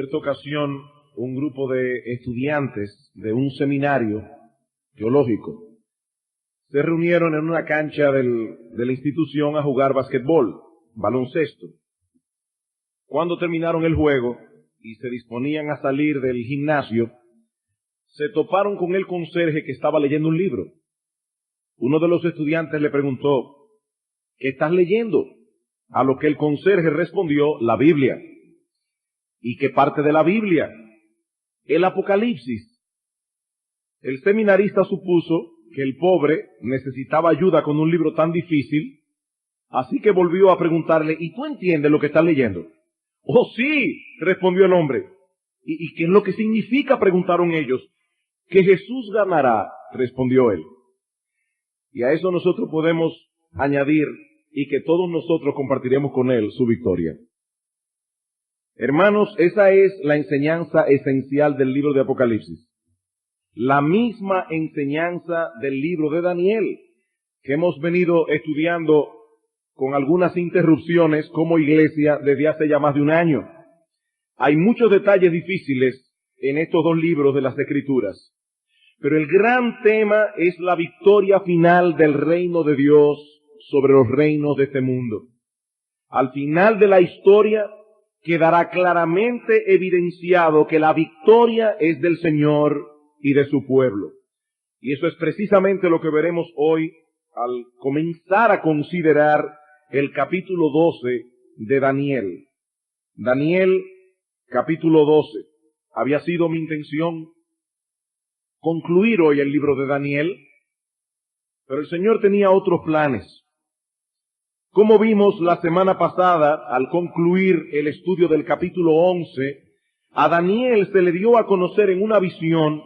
cierta ocasión, un grupo de estudiantes de un seminario teológico se reunieron en una cancha de la institución a jugar basquetbol, baloncesto. Cuando terminaron el juego y se disponían a salir del gimnasio, se toparon con el conserje que estaba leyendo un libro. Uno de los estudiantes le preguntó: ¿qué estás leyendo? A lo que el conserje respondió: la Biblia. ¿Y qué parte de la Biblia? El Apocalipsis. El seminarista supuso que el pobre necesitaba ayuda con un libro tan difícil, así que volvió a preguntarle: ¿y tú entiendes lo que estás leyendo? Oh, sí, respondió el hombre. ¿Y qué es lo que significa?, preguntaron ellos. Que Jesús ganará, respondió él. Y a eso nosotros podemos añadir: y que todos nosotros compartiremos con él su victoria. Hermanos, esa es la enseñanza esencial del libro de Apocalipsis. La misma enseñanza del libro de Daniel, que hemos venido estudiando con algunas interrupciones como iglesia desde hace ya más de un año. Hay muchos detalles difíciles en estos dos libros de las Escrituras, pero el gran tema es la victoria final del reino de Dios sobre los reinos de este mundo. Al final de la historia quedará claramente evidenciado que la victoria es del Señor y de su pueblo. Y eso es precisamente lo que veremos hoy al comenzar a considerar el capítulo 12 de Daniel. Daniel, capítulo 12. Había sido mi intención concluir hoy el libro de Daniel, pero el Señor tenía otros planes. Como vimos la semana pasada, al concluir el estudio del capítulo 11, a Daniel se le dio a conocer en una visión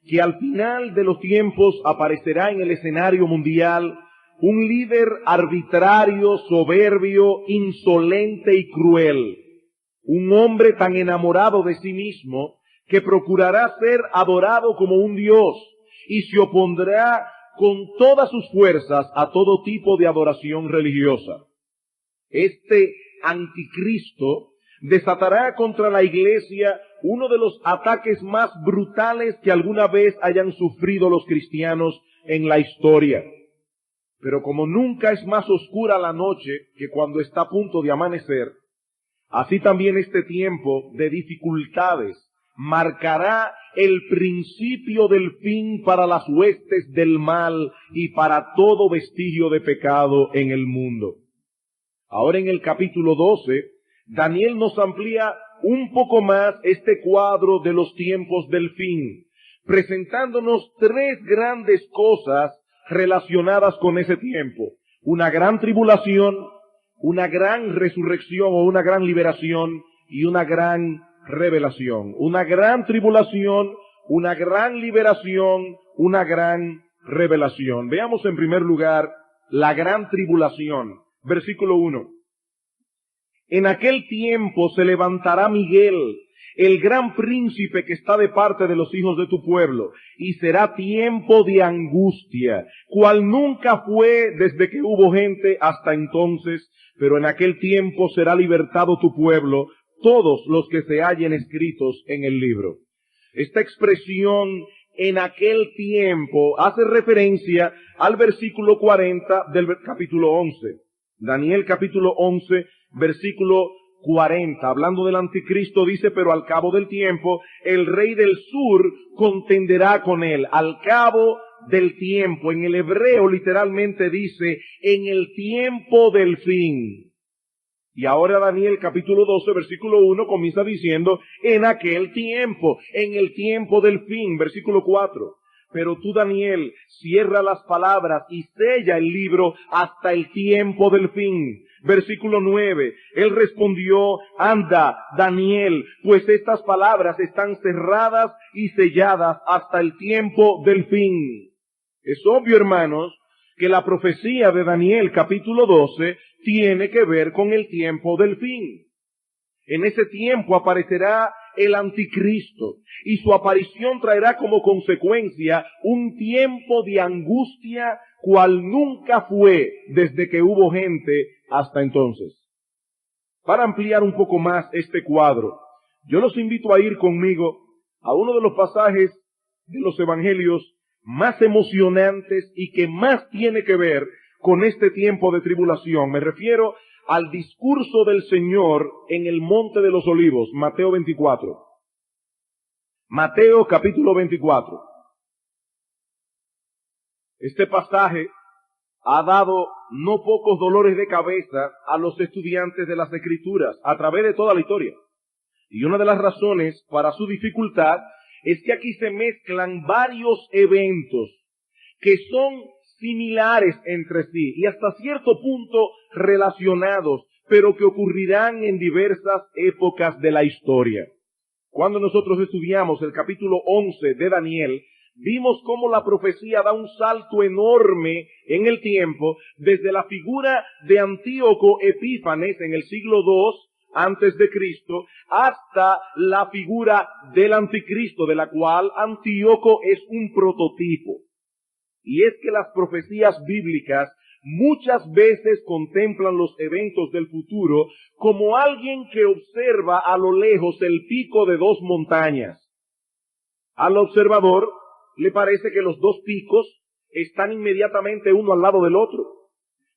que al final de los tiempos aparecerá en el escenario mundial un líder arbitrario, soberbio, insolente y cruel. Un hombre tan enamorado de sí mismo que procurará ser adorado como un dios y se opondrá con todas sus fuerzas a todo tipo de adoración religiosa. Este anticristo desatará contra la iglesia uno de los ataques más brutales que alguna vez hayan sufrido los cristianos en la historia. Pero como nunca es más oscura la noche que cuando está a punto de amanecer, así también este tiempo de dificultades marcará el principio del fin para las huestes del mal y para todo vestigio de pecado en el mundo. Ahora en el capítulo 12, Daniel nos amplía un poco más este cuadro de los tiempos del fin, presentándonos tres grandes cosas relacionadas con ese tiempo: una gran tribulación, una gran resurrección o una gran liberación y una gran revelación. Una gran tribulación, una gran liberación, una gran revelación. Veamos en primer lugar la gran tribulación. Versículo 1. En aquel tiempo se levantará Miguel, el gran príncipe que está de parte de los hijos de tu pueblo, y será tiempo de angustia, cual nunca fue desde que hubo gente hasta entonces, pero en aquel tiempo será libertado tu pueblo, todos los que se hallen escritos en el libro. Esta expresión, en aquel tiempo, hace referencia al versículo 40 del capítulo 11. Daniel capítulo 11, versículo 40, hablando del anticristo, dice: pero al cabo del tiempo, el rey del sur contenderá con él. Al cabo del tiempo, en el hebreo literalmente dice: en el tiempo del fin. Y ahora Daniel capítulo 12, versículo 1 comienza diciendo: en aquel tiempo, en el tiempo del fin. Versículo 4. Pero tú, Daniel, cierra las palabras y sella el libro hasta el tiempo del fin. Versículo 9. Él respondió: anda, Daniel, pues estas palabras están cerradas y selladas hasta el tiempo del fin. Es obvio, hermanos, que la profecía de Daniel capítulo 12 tiene que ver con el tiempo del fin. En ese tiempo aparecerá el anticristo y su aparición traerá como consecuencia un tiempo de angustia cual nunca fue desde que hubo gente hasta entonces. Para ampliar un poco más este cuadro, Yo los invito a ir conmigo a uno de los pasajes de los evangelios más emocionantes y que más tiene que ver con este tiempo de tribulación. Me refiero al discurso del Señor en el Monte de los Olivos, Mateo 24. Mateo capítulo 24. Este pasaje ha dado no pocos dolores de cabeza a los estudiantes de las Escrituras a través de toda la historia. Y una de las razones para su dificultad es que aquí se mezclan varios eventos que son similares entre sí y hasta cierto punto relacionados, pero que ocurrirán en diversas épocas de la historia. Cuando nosotros estudiamos el capítulo 11 de Daniel, vimos cómo la profecía da un salto enorme en el tiempo, desde la figura de Antíoco Epífanes en el siglo II antes de Cristo, hasta la figura del anticristo, de la cual Antíoco es un prototipo. Y es que las profecías bíblicas muchas veces contemplan los eventos del futuro como alguien que observa a lo lejos el pico de dos montañas. Al observador le parece que los dos picos están inmediatamente uno al lado del otro.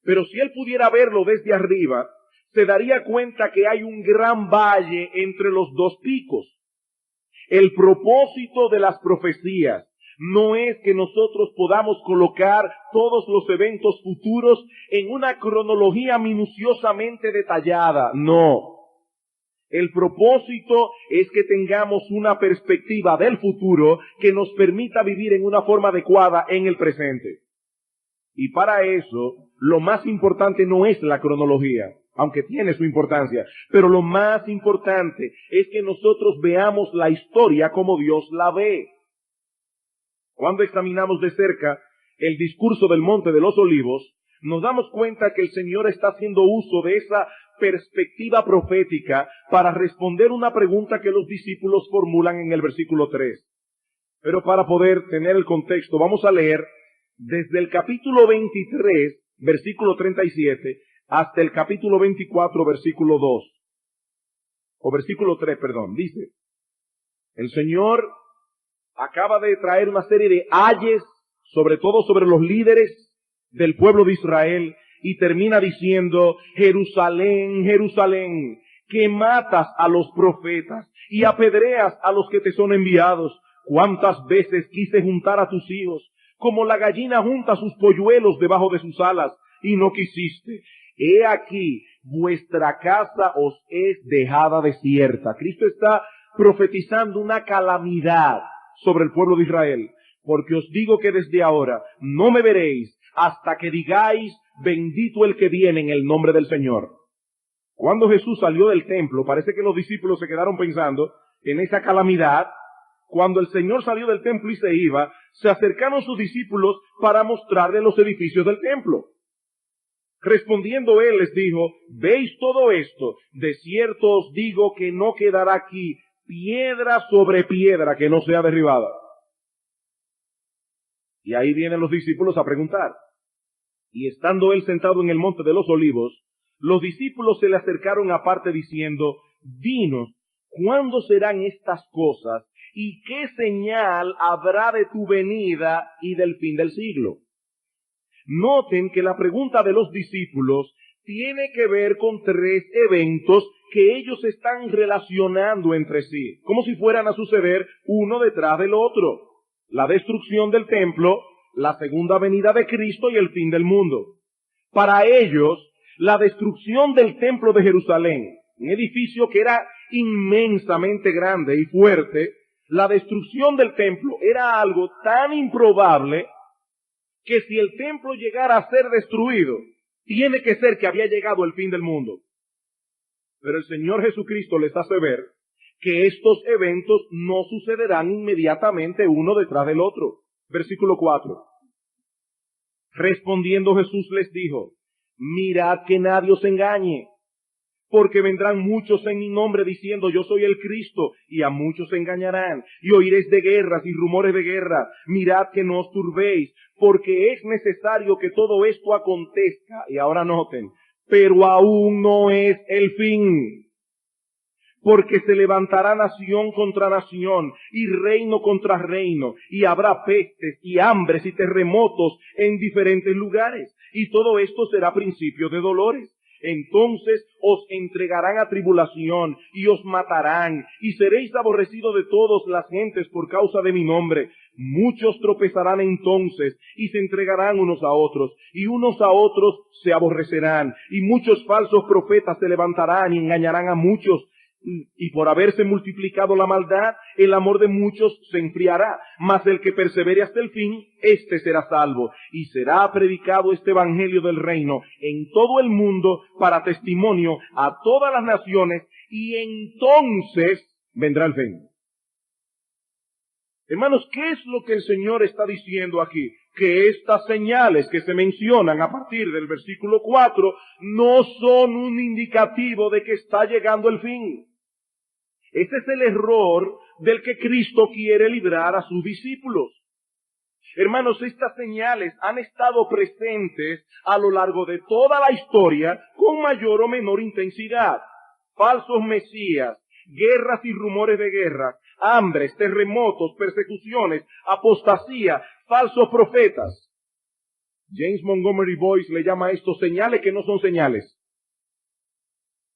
Pero si él pudiera verlo desde arriba, se daría cuenta que hay un gran valle entre los dos picos. El propósito de las profecías no es que nosotros podamos colocar todos los eventos futuros en una cronología minuciosamente detallada. No. El propósito es que tengamos una perspectiva del futuro que nos permita vivir en una forma adecuada en el presente. Y para eso, lo más importante no es la cronología, aunque tiene su importancia, pero lo más importante es que nosotros veamos la historia como Dios la ve. Cuando examinamos de cerca el discurso del Monte de los Olivos, nos damos cuenta que el Señor está haciendo uso de esa perspectiva profética para responder una pregunta que los discípulos formulan en el versículo 3. Pero para poder tener el contexto, vamos a leer desde el capítulo 23, versículo 37, hasta el capítulo 24, versículo 2. O versículo 3, perdón. Dice, el Señor acaba de traer una serie de ayes, sobre todo sobre los líderes del pueblo de Israel, y termina diciendo, Jerusalén, Jerusalén, que matas a los profetas y apedreas a los que te son enviados. Cuántas veces quise juntar a tus hijos, como la gallina junta sus polluelos debajo de sus alas, y no quisiste. He aquí, vuestra casa os es dejada desierta. Cristo está profetizando una calamidad sobre el pueblo de Israel, porque os digo que desde ahora no me veréis hasta que digáis, bendito el que viene en el nombre del Señor. Cuando Jesús salió del templo, parece que los discípulos se quedaron pensando en esa calamidad. Cuando el Señor salió del templo y se iba, se acercaron sus discípulos para mostrarle los edificios del templo. Respondiendo él les dijo, ¿veis todo esto? De cierto os digo que no quedará aquí piedra sobre piedra que no sea derribada. Y ahí vienen los discípulos a preguntar. Y estando él sentado en el monte de los olivos, los discípulos se le acercaron aparte diciendo, dinos, ¿cuándo serán estas cosas? ¿Y qué señal habrá de tu venida y del fin del siglo? Noten que la pregunta de los discípulos tiene que ver con tres eventos que ellos están relacionando entre sí, como si fueran a suceder uno detrás del otro. La destrucción del templo, la segunda venida de Cristo y el fin del mundo. Para ellos, la destrucción del templo de Jerusalén, un edificio que era inmensamente grande y fuerte, la destrucción del templo era algo tan improbable que si el templo llegara a ser destruido, tiene que ser que había llegado el fin del mundo. Pero el Señor Jesucristo les hace ver que estos eventos no sucederán inmediatamente uno detrás del otro. Versículo 4. Respondiendo Jesús les dijo, mirad que nadie os engañe, porque vendrán muchos en mi nombre diciendo yo soy el Cristo, y a muchos se engañarán, y oiréis de guerras y rumores de guerra. Mirad que no os turbéis, porque es necesario que todo esto acontezca. Y ahora noten, pero aún no es el fin, porque se levantará nación contra nación y reino contra reino, y habrá pestes y hambres y terremotos en diferentes lugares, y todo esto será principio de dolores. Entonces os entregarán a tribulación y os matarán, y seréis aborrecidos de todas las gentes por causa de mi nombre. Muchos tropezarán entonces y se entregarán unos a otros, y unos a otros se aborrecerán, y muchos falsos profetas se levantarán y engañarán a muchos. Y por haberse multiplicado la maldad, el amor de muchos se enfriará, mas el que persevere hasta el fin, éste será salvo. Y será predicado este evangelio del reino en todo el mundo para testimonio a todas las naciones, y entonces vendrá el fin. Hermanos, ¿qué es lo que el Señor está diciendo aquí? Que estas señales que se mencionan a partir del versículo 4 no son un indicativo de que está llegando el fin. Ese es el error del que Cristo quiere librar a sus discípulos. Hermanos, estas señales han estado presentes a lo largo de toda la historia con mayor o menor intensidad. Falsos mesías, guerras y rumores de guerra, hambres, terremotos, persecuciones, apostasía, falsos profetas. James Montgomery Boyce le llama a esto señales que no son señales.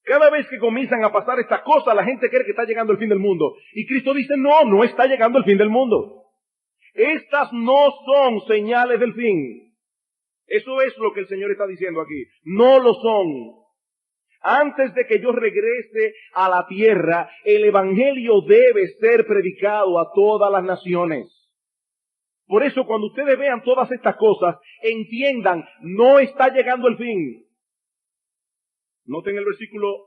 Cada vez que comienzan a pasar estas cosas, la gente cree que está llegando el fin del mundo. Y Cristo dice, no, no está llegando el fin del mundo. Estas no son señales del fin. Eso es lo que el Señor está diciendo aquí. No lo son. Antes de que yo regrese a la tierra, el evangelio debe ser predicado a todas las naciones. Por eso, cuando ustedes vean todas estas cosas, entiendan, no está llegando el fin. Noten el versículo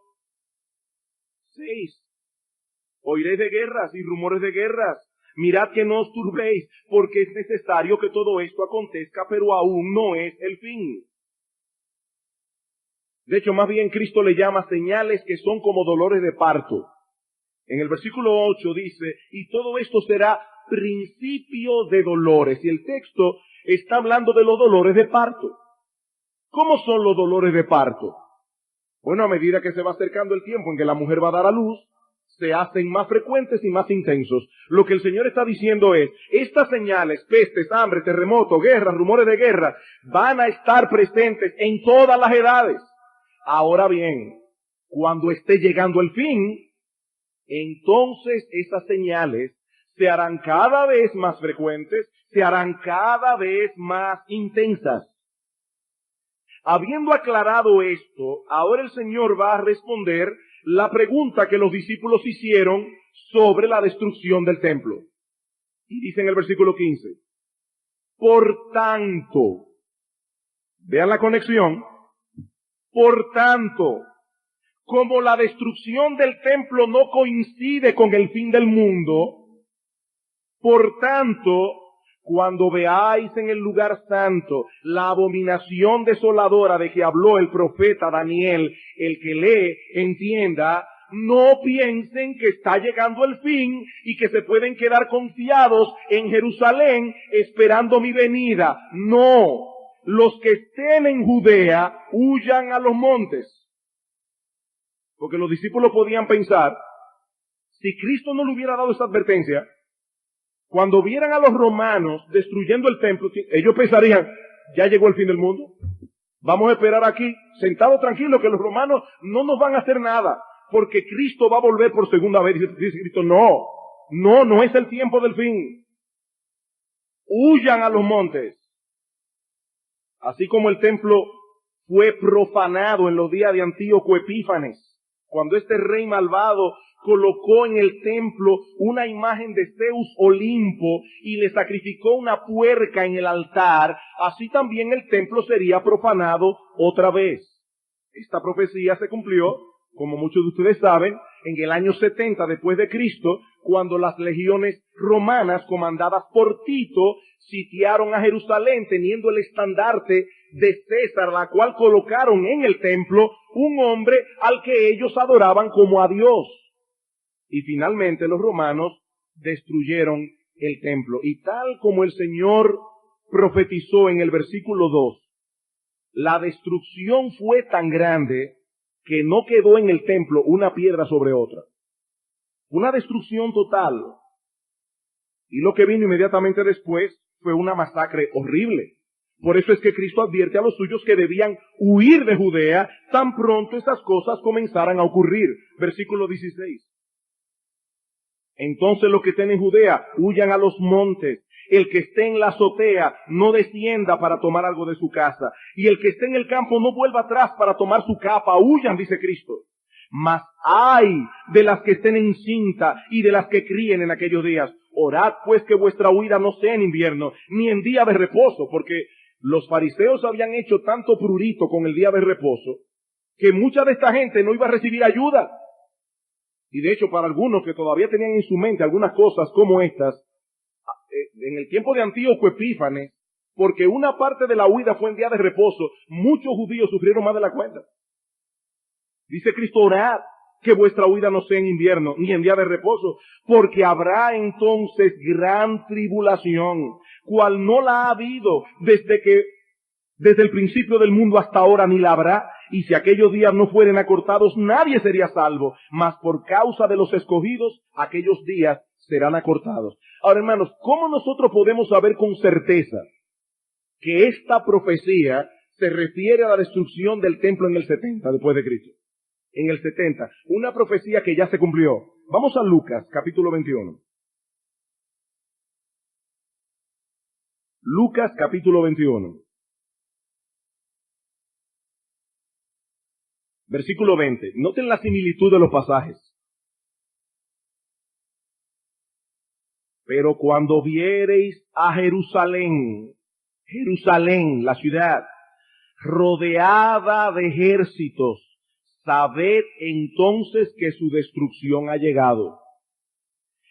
6. Oiréis de guerras y rumores de guerras. Mirad que no os turbéis, porque es necesario que todo esto acontezca, pero aún no es el fin. De hecho, más bien Cristo le llama señales que son como dolores de parto. En el versículo 8 dice, y todo esto será principio de dolores. Y el texto está hablando de los dolores de parto. ¿Cómo son los dolores de parto? Bueno, a medida que se va acercando el tiempo en que la mujer va a dar a luz, se hacen más frecuentes y más intensos. Lo que el Señor está diciendo es, estas señales, pestes, hambre, terremotos, guerras, rumores de guerra, van a estar presentes en todas las edades. Ahora bien, cuando esté llegando el fin, entonces esas señales se harán cada vez más frecuentes, se harán cada vez más intensas. Habiendo aclarado esto, ahora el Señor va a responder la pregunta que los discípulos hicieron sobre la destrucción del templo. Y dice en el versículo 15, por tanto, vean la conexión, por tanto, como la destrucción del templo no coincide con el fin del mundo, por tanto, cuando veáis en el lugar santo la abominación desoladora de que habló el profeta Daniel, el que lee, entienda, no piensen que está llegando el fin y que se pueden quedar confiados en Jerusalén esperando mi venida. No, los que estén en Judea huyan a los montes. Porque los discípulos podían pensar, si Cristo no le hubiera dado esa advertencia, cuando vieran a los romanos destruyendo el templo, ellos pensarían, ya llegó el fin del mundo. Vamos a esperar aquí, sentados tranquilos, que los romanos no nos van a hacer nada, porque Cristo va a volver por segunda vez. Dice Cristo, no es el tiempo del fin. Huyan a los montes. Así como el templo fue profanado en los días de Antíoco Epífanes, cuando este rey malvado colocó en el templo una imagen de Zeus Olimpo y le sacrificó una puerca en el altar, así también el templo sería profanado otra vez. Esta profecía se cumplió, como muchos de ustedes saben, en el año 70 después de Cristo, cuando las legiones romanas comandadas por Tito sitiaron a Jerusalén teniendo el estandarte de César, la cual colocaron en el templo un hombre al que ellos adoraban como a Dios. Y finalmente los romanos destruyeron el templo. Y tal como el Señor profetizó en el versículo 2, la destrucción fue tan grande que no quedó en el templo una piedra sobre otra. Una destrucción total. Y lo que vino inmediatamente después fue una masacre horrible. Por eso es que Cristo advierte a los suyos que debían huir de Judea tan pronto estas cosas comenzaran a ocurrir. Versículo 16. Entonces los que estén en Judea huyan a los montes. El que esté en la azotea no descienda para tomar algo de su casa. Y el que esté en el campo no vuelva atrás para tomar su capa. Huyan, dice Cristo. Mas ay de las que estén en cinta y de las que críen en aquellos días. Orad pues que vuestra huida no sea en invierno, ni en día de reposo, porque los fariseos habían hecho tanto prurito con el día de reposo, que mucha de esta gente no iba a recibir ayuda. Y de hecho, para algunos que todavía tenían en su mente algunas cosas como estas, en el tiempo de Antíoco Epífanes, porque una parte de la huida fue en día de reposo, muchos judíos sufrieron más de la cuenta. Dice Cristo, orad que vuestra huida no sea en invierno, ni en día de reposo, porque habrá entonces gran tribulación, cual no la ha habido desde el principio del mundo hasta ahora, ni la habrá. Y si aquellos días no fueren acortados, nadie sería salvo, mas por causa de los escogidos, aquellos días serán acortados. Ahora, hermanos, ¿cómo nosotros podemos saber con certeza que esta profecía se refiere a la destrucción del templo en el 70 después de Cristo? En el 70, una profecía que ya se cumplió. Vamos a Lucas, capítulo 21. Lucas, capítulo 21. Versículo 20. Noten la similitud de los pasajes. Pero cuando viereis a Jerusalén, la ciudad, rodeada de ejércitos, sabed entonces que su destrucción ha llegado.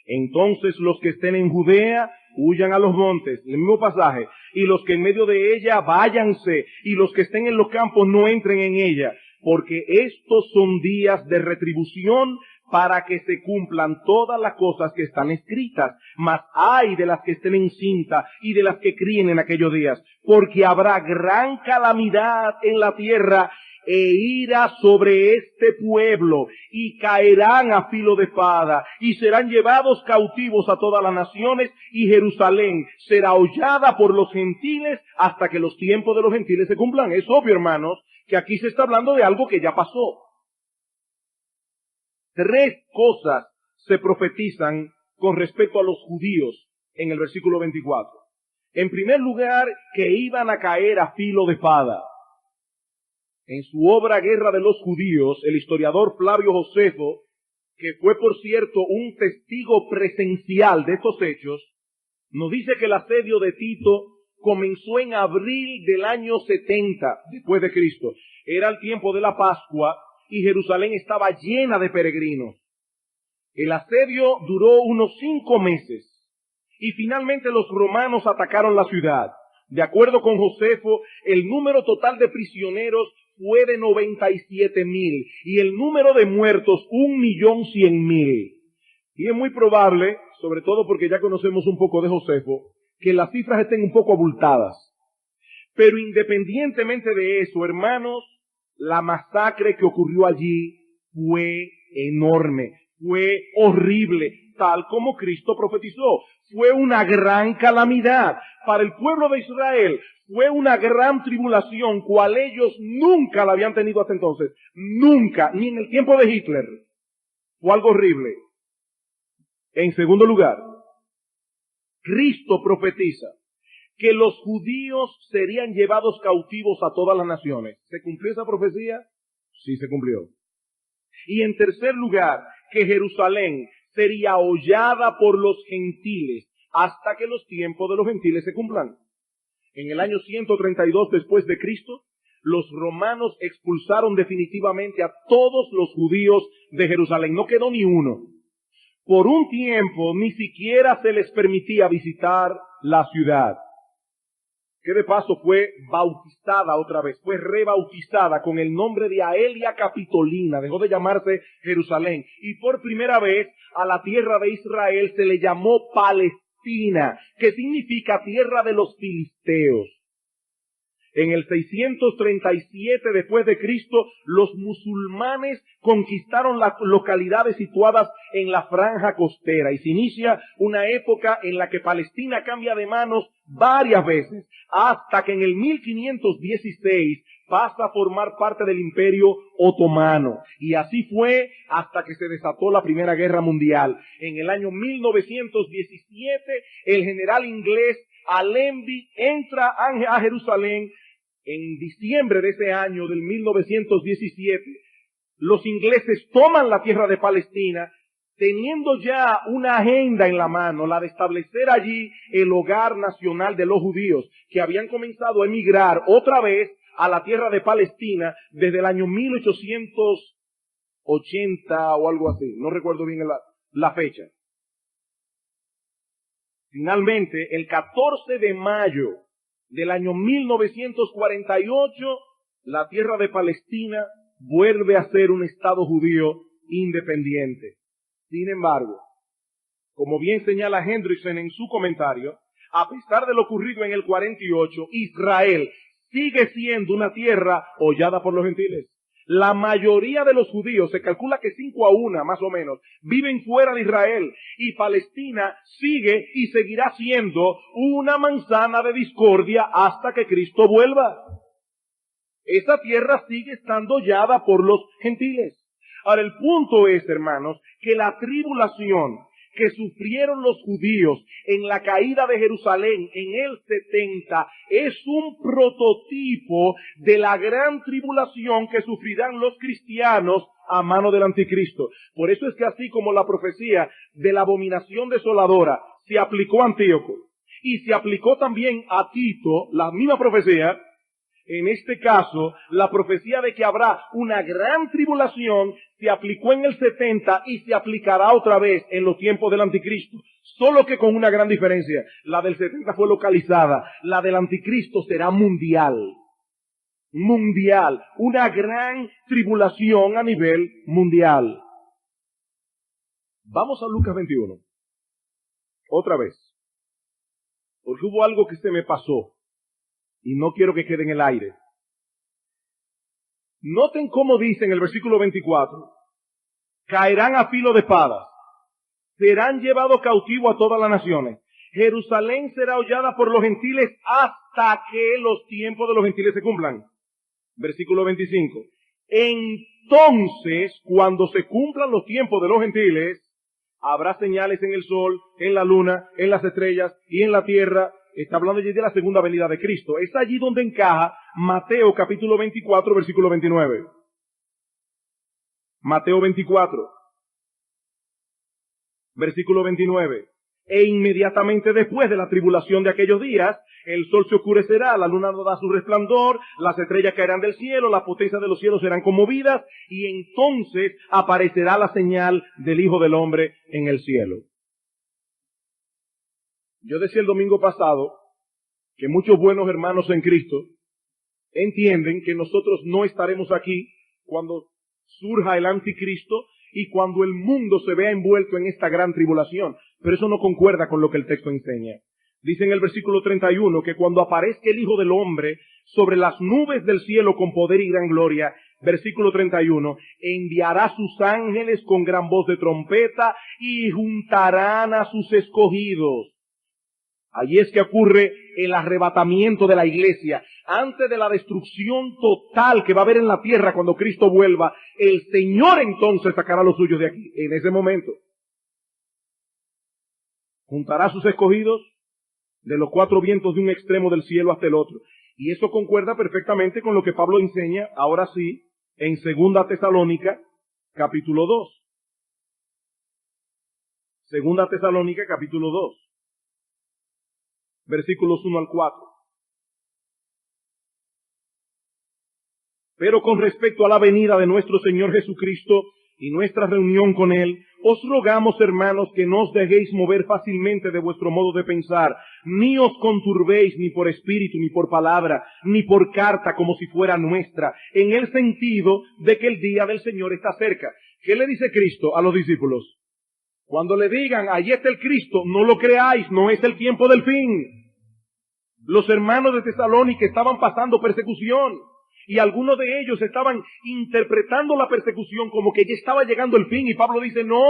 Entonces los que estén en Judea, huyan a los montes, el mismo pasaje, y los que en medio de ella, váyanse, y los que estén en los campos, no entren en ella, porque estos son días de retribución para que se cumplan todas las cosas que están escritas. Mas ay de las que estén en cinta y de las que críen en aquellos días, porque habrá gran calamidad en la tierra e ira sobre este pueblo, y caerán a filo de espada, y serán llevados cautivos a todas las naciones, y Jerusalén será hollada por los gentiles hasta que los tiempos de los gentiles se cumplan. Es obvio, hermanos, que aquí se está hablando de algo que ya pasó. 3 cosas se profetizan con respecto a los judíos en el versículo 24. En primer lugar, que iban a caer a filo de espada. En su obra Guerra de los Judíos, el historiador Flavio Josefo, que fue por cierto un testigo presencial de estos hechos, nos dice que el asedio de Tito comenzó en abril del año 70 después de Cristo. Era el tiempo de la Pascua y Jerusalén estaba llena de peregrinos. El asedio duró unos 5 meses y finalmente los romanos atacaron la ciudad. De acuerdo con Josefo, el número total de prisioneros fue de 97,000 y el número de muertos 1,100,000. Y es muy probable, sobre todo porque ya conocemos un poco de Josefo, que las cifras estén un poco abultadas. Pero independientemente de eso, hermanos, la masacre que ocurrió allí fue enorme, fue horrible, tal como Cristo profetizó. Fue una gran calamidad para el pueblo de Israel. Fue una gran tribulación, cual ellos nunca la habían tenido hasta entonces. Nunca, ni en el tiempo de Hitler. Fue algo horrible. En segundo lugar, Cristo profetiza que los judíos serían llevados cautivos a todas las naciones. ¿Se cumplió esa profecía? Sí, se cumplió. Y en tercer lugar, que Jerusalén sería hollada por los gentiles hasta que los tiempos de los gentiles se cumplan. En el año 132 después de Cristo, los romanos expulsaron definitivamente a todos los judíos de Jerusalén. No quedó ni uno. Por un tiempo ni siquiera se les permitía visitar la ciudad, que de paso fue bautizada otra vez, fue rebautizada con el nombre de Aelia Capitolina, dejó de llamarse Jerusalén, y por primera vez a la tierra de Israel se le llamó Palestina, que significa tierra de los filisteos. En el 637 después de Cristo, los musulmanes conquistaron las localidades situadas en la franja costera y se inicia una época en la que Palestina cambia de manos varias veces hasta que en el 1516 pasa a formar parte del Imperio Otomano. Y así fue hasta que se desató la Primera Guerra Mundial. En el año 1917, el general inglés Allenby entra a Jerusalén. En diciembre de ese año, del 1917, los ingleses toman la tierra de Palestina, teniendo ya una agenda en la mano, la de establecer allí el hogar nacional de los judíos, que habían comenzado a emigrar otra vez a la tierra de Palestina desde el año 1880 o algo así. No recuerdo bien la fecha. Finalmente, el 14 de mayo del año 1948, la tierra de Palestina vuelve a ser un estado judío independiente. Sin embargo, como bien señala Hendrickson en su comentario, a pesar de lo ocurrido en el 48, Israel sigue siendo una tierra hollada por los gentiles. La mayoría de los judíos, se calcula que 5-1 más o menos, viven fuera de Israel, y Palestina sigue y seguirá siendo una manzana de discordia hasta que Cristo vuelva. Esa tierra sigue estando hollada por los gentiles. Ahora, el punto es, hermanos, que la tribulación que sufrieron los judíos en la caída de Jerusalén en el 70 es un prototipo de la gran tribulación que sufrirán los cristianos a mano del anticristo. Por eso es que así como la profecía de la abominación desoladora se aplicó a Antíoco y se aplicó también a Tito, la misma profecía, en este caso, la profecía de que habrá una gran tribulación se aplicó en el 70 y se aplicará otra vez en los tiempos del anticristo. Solo que con una gran diferencia. La del 70 fue localizada. La del anticristo será mundial. Mundial. Una gran tribulación a nivel mundial. Vamos a Lucas 21. Otra vez. Porque hubo algo que se me pasó. Y no quiero que quede en el aire. Noten cómo dice en el versículo 24, caerán a filo de espadas, serán llevados cautivos a todas las naciones. Jerusalén será hollada por los gentiles hasta que los tiempos de los gentiles se cumplan. Versículo 25. Entonces, cuando se cumplan los tiempos de los gentiles, habrá señales en el sol, en la luna, en las estrellas y en la tierra. Está hablando allí de la segunda venida de Cristo. Es allí donde encaja Mateo capítulo 24, versículo 29. Mateo 24, versículo 29. E inmediatamente después de la tribulación de aquellos días, el sol se oscurecerá, la luna no da su resplandor, las estrellas caerán del cielo, las potencias de los cielos serán conmovidas, y entonces aparecerá la señal del Hijo del Hombre en el cielo. Yo decía el domingo pasado que muchos buenos hermanos en Cristo entienden que nosotros no estaremos aquí cuando surja el anticristo y cuando el mundo se vea envuelto en esta gran tribulación. Pero eso no concuerda con lo que el texto enseña. Dice en el versículo 31 que cuando aparezca el Hijo del Hombre sobre las nubes del cielo con poder y gran gloria, versículo 31, enviará sus ángeles con gran voz de trompeta y juntarán a sus escogidos. Allí es que ocurre el arrebatamiento de la iglesia. Antes de la destrucción total que va a haber en la tierra cuando Cristo vuelva, el Señor entonces sacará a los suyos de aquí, en ese momento. Juntará a sus escogidos de los cuatro vientos de un extremo del cielo hasta el otro. Y eso concuerda perfectamente con lo que Pablo enseña, ahora sí, en 2 Tesalónica, capítulo 2. 2 Tesalónica, capítulo 2. Versículos 1 al 4. Pero con respecto a la venida de nuestro Señor Jesucristo y nuestra reunión con Él, os rogamos, hermanos, que no os dejéis mover fácilmente de vuestro modo de pensar, ni os conturbéis ni por espíritu, ni por palabra, ni por carta como si fuera nuestra, en el sentido de que el día del Señor está cerca. ¿Qué le dice Cristo a los discípulos? Cuando le digan, allí está el Cristo, no lo creáis, no es el tiempo del fin. Los hermanos de Tesalónica estaban pasando persecución y algunos de ellos estaban interpretando la persecución como que ya estaba llegando el fin, y Pablo dice, no,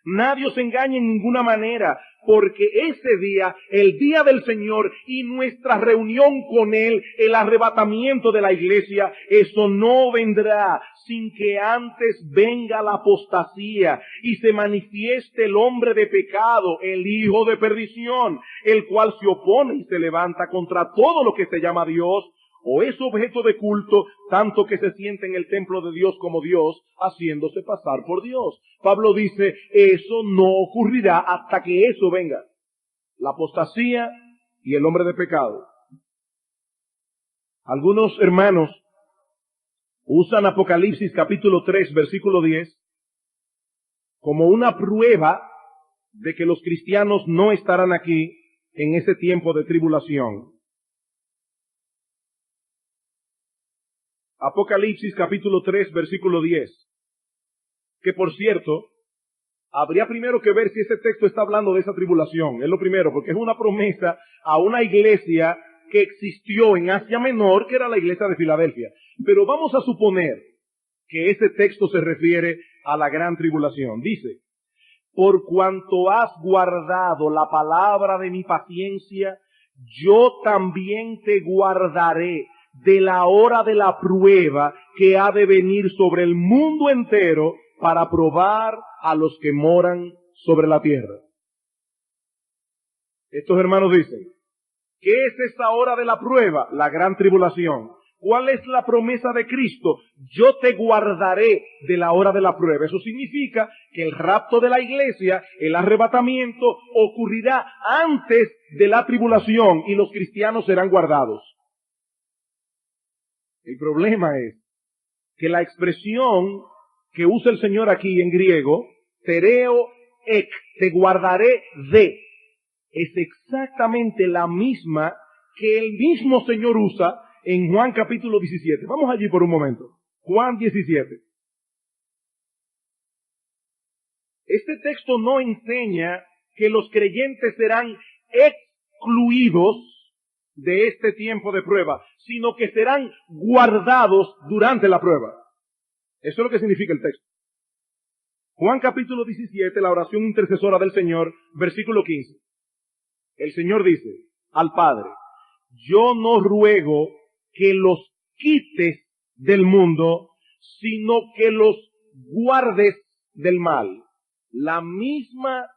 nadie os engañe en ninguna manera, porque ese día, el día del Señor y nuestra reunión con Él, el arrebatamiento de la iglesia, eso no vendrá sin que antes venga la apostasía y se manifieste el hombre de pecado, el hijo de perdición, el cual se opone y se levanta contra todo lo que se llama Dios o es objeto de culto, tanto que se siente en el templo de Dios como Dios, haciéndose pasar por Dios. Pablo dice, eso no ocurrirá hasta que eso venga. La apostasía y el hombre de pecado. Algunos hermanos usan Apocalipsis capítulo 3, versículo 10, como una prueba de que los cristianos no estarán aquí en ese tiempo de tribulación. Apocalipsis capítulo 3, versículo 10. Que por cierto, habría primero que ver si ese texto está hablando de esa tribulación. Es lo primero, porque es una promesa a una iglesia que existió en Asia Menor, que era la iglesia de Filadelfia. Pero vamos a suponer que ese texto se refiere a la gran tribulación. Dice, por cuanto has guardado la palabra de mi paciencia, yo también te guardaré de la hora de la prueba que ha de venir sobre el mundo entero para probar a los que moran sobre la tierra. Estos hermanos dicen, ¿qué es esa hora de la prueba? La gran tribulación. ¿Cuál es la promesa de Cristo? Yo te guardaré de la hora de la prueba. Eso significa que el rapto de la iglesia, el arrebatamiento, ocurrirá antes de la tribulación y los cristianos serán guardados. El problema es que la expresión que usa el Señor aquí en griego, tereo ek, te guardaré de, es exactamente la misma que el mismo Señor usa en Juan capítulo 17. Vamos allí por un momento. Juan 17. Este texto no enseña que los creyentes serán excluidos de este tiempo de prueba, sino que serán guardados durante la prueba. Eso es lo que significa el texto. Juan capítulo 17, la oración intercesora del Señor, versículo 15. El Señor dice al Padre, yo no ruego que los quites del mundo, sino que los guardes del mal. La misma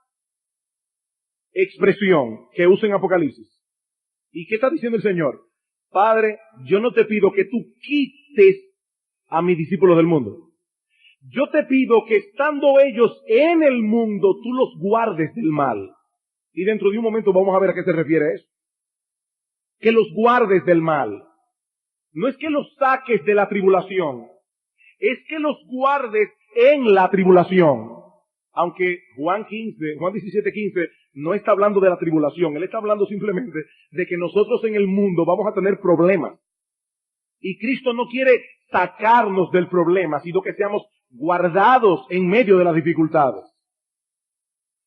expresión que usa en Apocalipsis. ¿Y qué está diciendo el Señor? Padre, yo no te pido que tú quites a mis discípulos del mundo. Yo te pido que estando ellos en el mundo, tú los guardes del mal. Y dentro de un momento vamos a ver a qué se refiere eso. Que los guardes del mal. No es que los saques de la tribulación. Es que los guardes en la tribulación. Aunque Juan 17:15 no está hablando de la tribulación, él está hablando simplemente de que nosotros en el mundo vamos a tener problemas. Y Cristo no quiere sacarnos del problema, sino que seamos guardados en medio de las dificultades.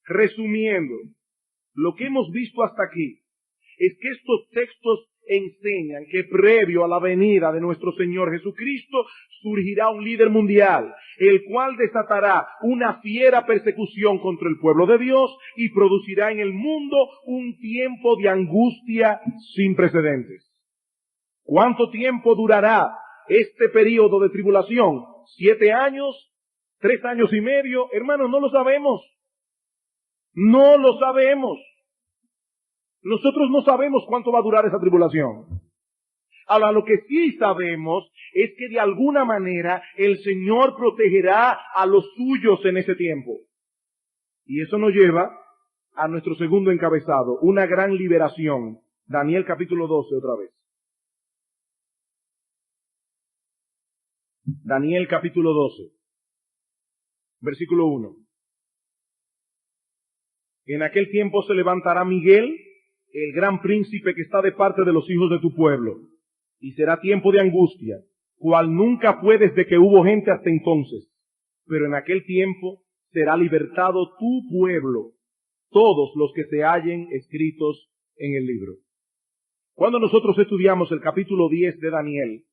Resumiendo, lo que hemos visto hasta aquí es que estos textos enseñan que previo a la venida de nuestro Señor Jesucristo surgirá un líder mundial, el cual desatará una fiera persecución contra el pueblo de Dios y producirá en el mundo un tiempo de angustia sin precedentes. ¿Cuánto tiempo durará este periodo de tribulación? 7 años, 3 años y medio, hermanos, no lo sabemos. No lo sabemos. Nosotros no sabemos cuánto va a durar esa tribulación. Ahora, lo que sí sabemos es que de alguna manera el Señor protegerá a los suyos en ese tiempo. Y eso nos lleva a nuestro segundo encabezado, una gran liberación. Daniel capítulo 12 otra vez. Daniel capítulo 12, versículo 1. En aquel tiempo se levantará Miguel, el gran príncipe que está de parte de los hijos de tu pueblo, y será tiempo de angustia, cual nunca fue desde que hubo gente hasta entonces. Pero en aquel tiempo será libertado tu pueblo, todos los que se hallen escritos en el libro. Cuando nosotros estudiamos el capítulo 10 de Daniel,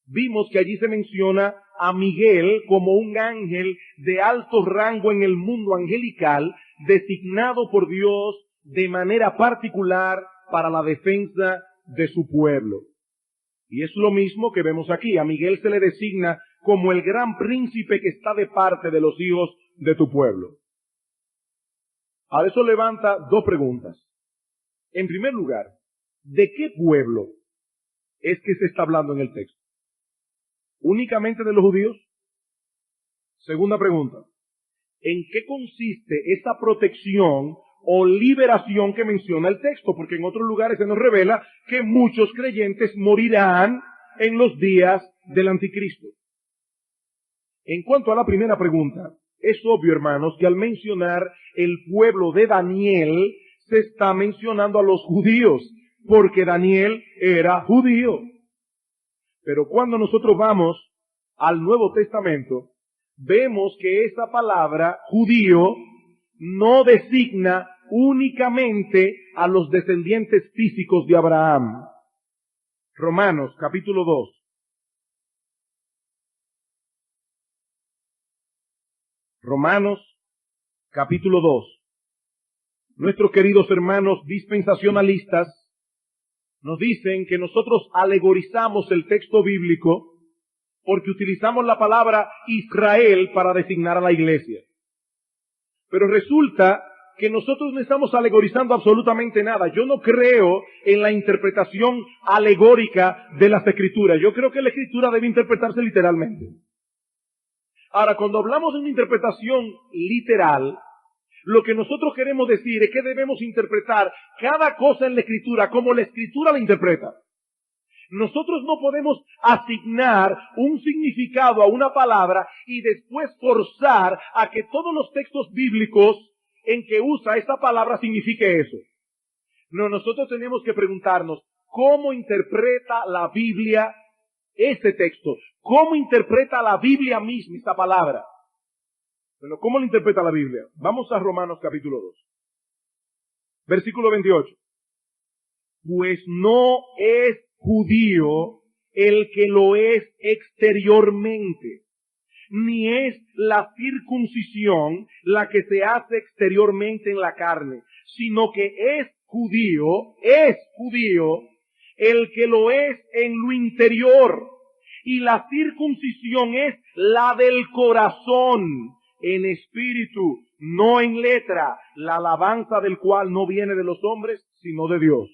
vimos que allí se menciona a Miguel como un ángel de alto rango en el mundo angelical, designado por Dios de manera particular para la defensa de su pueblo. Y es lo mismo que vemos aquí. A Miguel se le designa como el gran príncipe que está de parte de los hijos de tu pueblo. Ahora eso levanta dos preguntas. En primer lugar, ¿de qué pueblo es que se está hablando en el texto? ¿Únicamente de los judíos? Segunda pregunta, ¿en qué consiste esa protección o liberación que menciona el texto? Porque en otros lugares se nos revela que muchos creyentes morirán en los días del anticristo. En cuanto a la primera pregunta, es obvio, hermanos, que al mencionar el pueblo de Daniel, se está mencionando a los judíos, porque Daniel era judío. Pero cuando nosotros vamos al Nuevo Testamento, vemos que esa palabra judío no designa únicamente a los descendientes físicos de Abraham. Romanos capítulo 2. Romanos capítulo 2. Nuestros queridos hermanos dispensacionalistas nos dicen que nosotros alegorizamos el texto bíblico porque utilizamos la palabra Israel para designar a la iglesia. Pero resulta que nosotros no estamos alegorizando absolutamente nada. Yo no creo en la interpretación alegórica de las Escrituras. Yo creo que la Escritura debe interpretarse literalmente. Ahora, cuando hablamos de una interpretación literal, lo que nosotros queremos decir es que debemos interpretar cada cosa en la Escritura como la Escritura la interpreta. Nosotros no podemos asignar un significado a una palabra y después forzar a que todos los textos bíblicos en que usa esa palabra signifique eso. No, nosotros tenemos que preguntarnos, ¿cómo interpreta la Biblia este texto? ¿Cómo interpreta la Biblia misma esta palabra? Bueno, ¿cómo lo interpreta la Biblia? Vamos a Romanos capítulo 2. Versículo 28. Pues no es judío el que lo es exteriormente, ni es la circuncisión la que se hace exteriormente en la carne, sino que es judío el que lo es en lo interior, y la circuncisión es la del corazón, en espíritu, no en letra, la alabanza del cual no viene de los hombres, sino de Dios.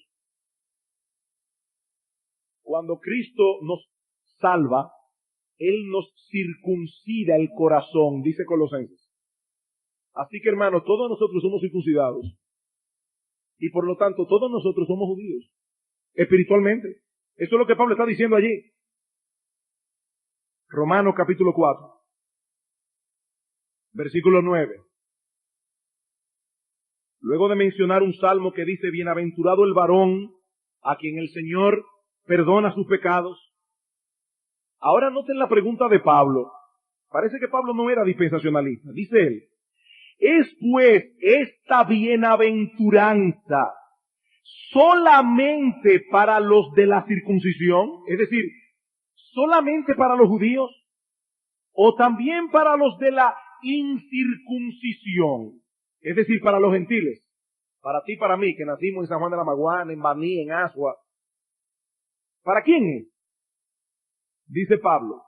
Cuando Cristo nos salva, Él nos circuncida el corazón, dice Colosenses. Así que, hermanos, todos nosotros somos circuncidados. Y por lo tanto, todos nosotros somos judíos, espiritualmente. Eso es lo que Pablo está diciendo allí. Romanos capítulo 4. Versículo 9. Luego de mencionar un salmo que dice, bienaventurado el varón a quien el Señor perdona sus pecados. Ahora noten la pregunta de Pablo. Parece que Pablo no era dispensacionalista. Dice él, ¿es pues esta bienaventuranza solamente para los de la circuncisión? Es decir, ¿solamente para los judíos? ¿O también para los de la incircuncisión? Es decir, para los gentiles. Para ti y para mí, que nacimos en San Juan de la Maguana, en Baní, en Asua. ¿Para quién es? Dice Pablo,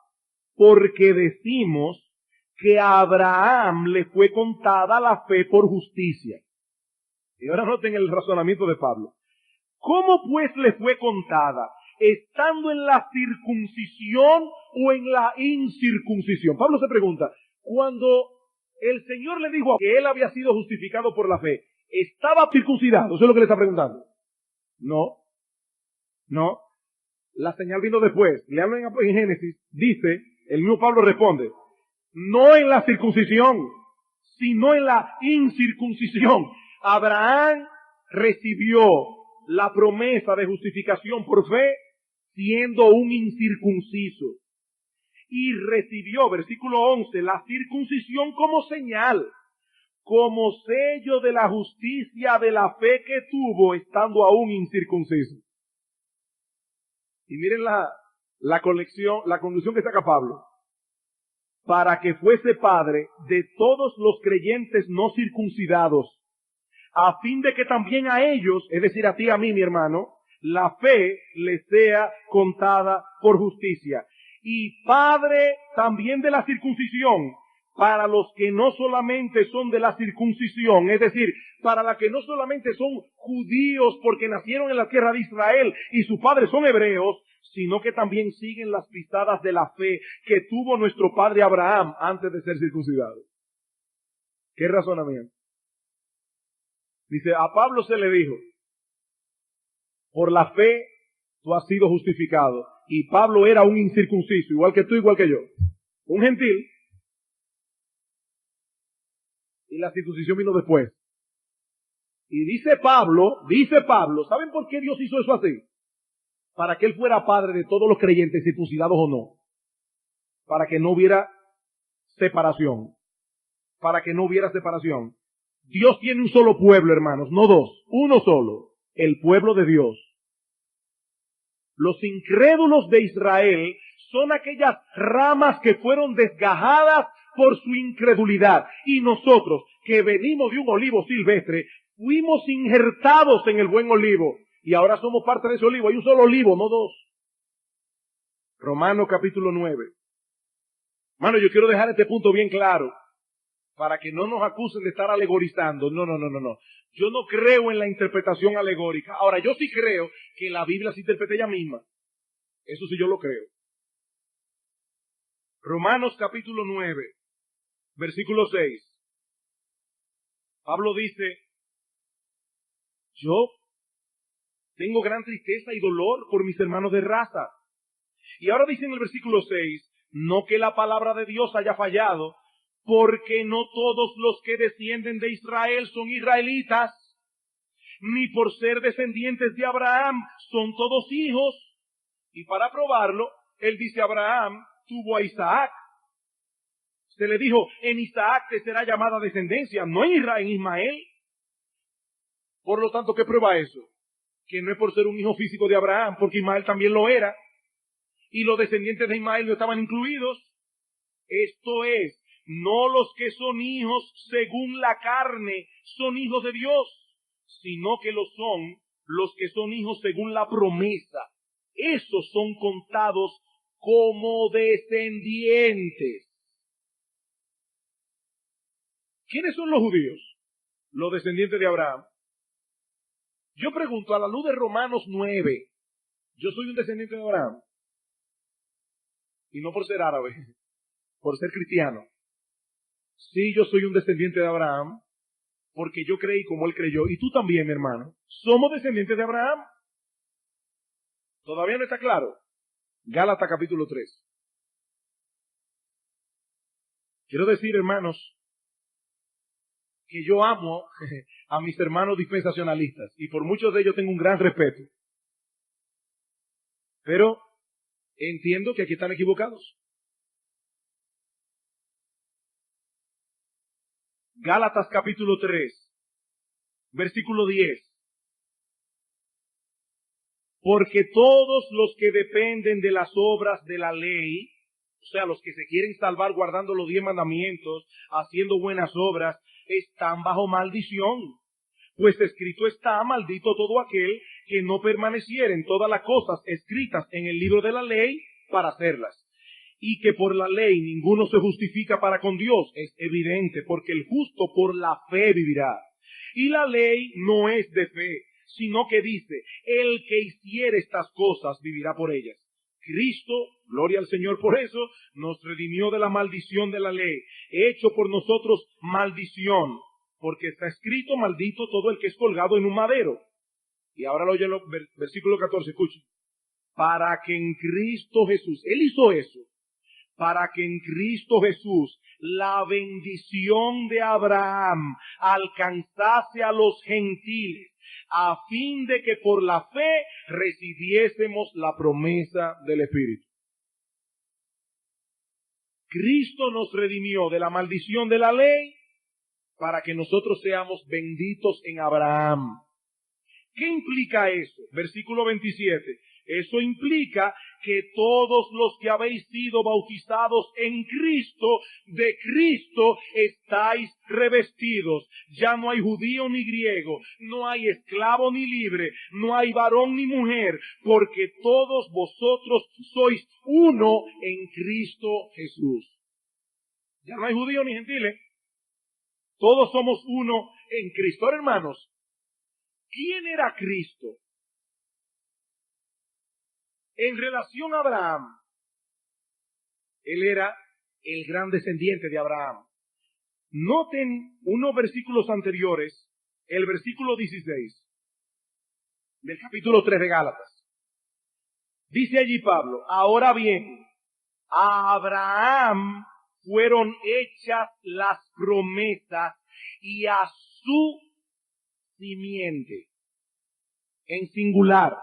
porque decimos que a Abraham le fue contada la fe por justicia. Y ahora noten el razonamiento de Pablo. ¿Cómo pues le fue contada? ¿Estando en la circuncisión o en la incircuncisión? Pablo se pregunta, cuando el Señor le dijo que él había sido justificado por la fe, ¿estaba circuncidado? Eso es lo que le está preguntando. No. La señal vino después. Le hablan en Génesis, dice, el mismo Pablo responde, no en la circuncisión, sino en la incircuncisión. Abraham recibió la promesa de justificación por fe siendo un incircunciso. Y recibió, versículo 11, la circuncisión como señal, como sello de la justicia de la fe que tuvo estando aún incircunciso. Y miren la conclusión que saca Pablo. Para que fuese padre de todos los creyentes no circuncidados, a fin de que también a ellos, es decir, a ti y a mí, mi hermano, la fe les sea contada por justicia. Y padre también de la circuncisión, para los que no solamente son de la circuncisión, es decir, para los que no solamente son judíos porque nacieron en la tierra de Israel y sus padres son hebreos, sino que también siguen las pisadas de la fe que tuvo nuestro padre Abraham antes de ser circuncidado. ¿Qué razonamiento? Dice, a Pablo se le dijo, por la fe tú has sido justificado. Y Pablo era un incircunciso, igual que tú, igual que yo. Un gentil. Y la circuncisión vino después. Y dice Pablo, ¿saben por qué Dios hizo eso así? Para que él fuera padre de todos los creyentes, circuncidados o no. Para que no hubiera separación. Para que no hubiera separación. Dios tiene un solo pueblo, hermanos, no dos, uno solo. El pueblo de Dios. Los incrédulos de Israel son aquellas ramas que fueron desgajadas por su incredulidad. Y nosotros, que venimos de un olivo silvestre, fuimos injertados en el buen olivo. Y ahora somos parte de ese olivo. Hay un solo olivo, no dos. Romanos capítulo 9. Hermano, yo quiero dejar este punto bien claro, para que no nos acusen de estar alegorizando. No. Yo no creo en la interpretación alegórica. Ahora, yo sí creo que la Biblia se interpreta ella misma. Eso sí yo lo creo. Romanos capítulo 9, versículo 6. Pablo dice, yo tengo gran tristeza y dolor por mis hermanos de raza. Y ahora dice en el versículo 6, no que la palabra de Dios haya fallado, porque no todos los que descienden de Israel son israelitas, ni por ser descendientes de Abraham son todos hijos. Y para probarlo, él dice, Abraham tuvo a Isaac. Se le dijo, en Isaac te será llamada descendencia, no en Ismael. Por lo tanto, ¿qué prueba eso? Que no es por ser un hijo físico de Abraham, porque Ismael también lo era. Y los descendientes de Ismael no estaban incluidos. Esto es, no los que son hijos según la carne son hijos de Dios, sino que lo son los que son hijos según la promesa. Esos son contados como descendientes. ¿Quiénes son los judíos? Los descendientes de Abraham. Yo pregunto, a la luz de Romanos 9, ¿yo soy un descendiente de Abraham? Y no por ser árabe, por ser cristiano. Sí, yo soy un descendiente de Abraham, porque yo creí como él creyó. Y tú también, mi hermano. Somos descendientes de Abraham. ¿Todavía no está claro? Gálatas capítulo 3. Quiero decir, hermanos, que yo amo a mis hermanos dispensacionalistas. Y por muchos de ellos tengo un gran respeto. Pero entiendo que aquí están equivocados. Gálatas capítulo 3, versículo 10. Porque todos los que dependen de las obras de la ley, o sea, los que se quieren salvar guardando los 10 mandamientos, haciendo buenas obras, están bajo maldición. Pues escrito está, maldito todo aquel que no permaneciera en todas las cosas escritas en el libro de la ley para hacerlas. Y que por la ley ninguno se justifica para con Dios, es evidente, porque el justo por la fe vivirá. Y la ley no es de fe, sino que dice, el que hiciere estas cosas vivirá por ellas. Cristo, gloria al Señor por eso, nos redimió de la maldición de la ley, hecho por nosotros maldición, porque está escrito, maldito todo el que es colgado en un madero. Y ahora lo oye el versículo 14, escuchen. Para que en Cristo Jesús, Él hizo eso, para que en Cristo Jesús la bendición de Abraham alcanzase a los gentiles, a fin de que por la fe recibiésemos la promesa del Espíritu. Cristo nos redimió de la maldición de la ley para que nosotros seamos benditos en Abraham. ¿Qué implica eso? Versículo 27. Eso implica que todos los que habéis sido bautizados en Cristo, de Cristo estáis revestidos. Ya no hay judío ni griego, no hay esclavo ni libre, no hay varón ni mujer, porque todos vosotros sois uno en Cristo Jesús. Ya no hay judío ni gentiles, todos somos uno en Cristo. Ahora, hermanos, ¿quién era Cristo? En relación a Abraham, él era el gran descendiente de Abraham. Noten unos versículos anteriores, el versículo 16 del capítulo 3 de Gálatas. Dice allí Pablo, ahora bien, a Abraham fueron hechas las promesas y a su simiente. En singular,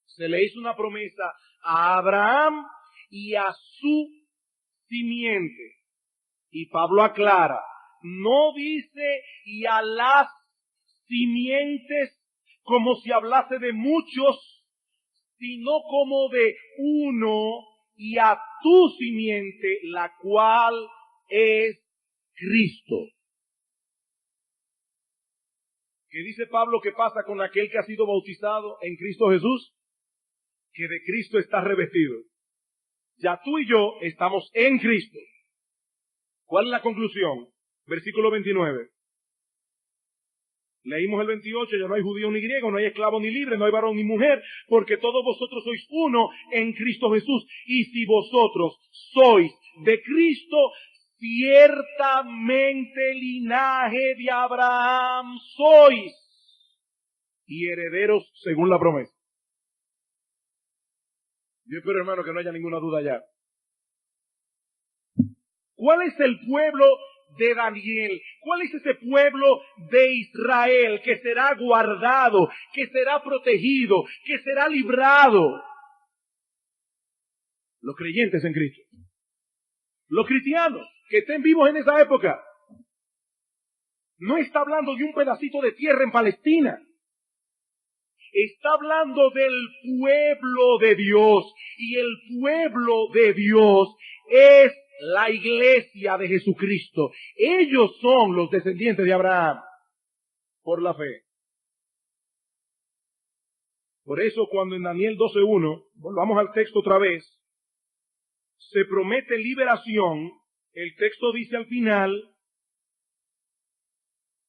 se le hizo una promesa a Abraham y a su simiente. Y Pablo aclara, no dice y a las simientes como si hablase de muchos, sino como de uno y a tu simiente, la cual es Cristo. ¿Qué dice Pablo que pasa con aquel que ha sido bautizado en Cristo Jesús? Que de Cristo está revestido. Ya tú y yo estamos en Cristo. ¿Cuál es la conclusión? Versículo 29. Leímos el 28, ya no hay judío ni griego, no hay esclavo ni libre, no hay varón ni mujer, porque todos vosotros sois uno en Cristo Jesús. Y si vosotros sois de Cristo, ciertamente linaje de Abraham sois, y herederos según la promesa. Yo espero, hermano, que no haya ninguna duda ya. ¿Cuál es el pueblo de Daniel? ¿Cuál es ese pueblo de Israel que será guardado, que será protegido, que será librado? Los creyentes en Cristo. Los cristianos que estén vivos en esa época. No está hablando de un pedacito de tierra en Palestina. Está hablando del pueblo de Dios. Y el pueblo de Dios es la iglesia de Jesucristo. Ellos son los descendientes de Abraham por la fe. Por eso cuando en Daniel 12:1, volvamos al texto otra vez, se promete liberación, el texto dice al final,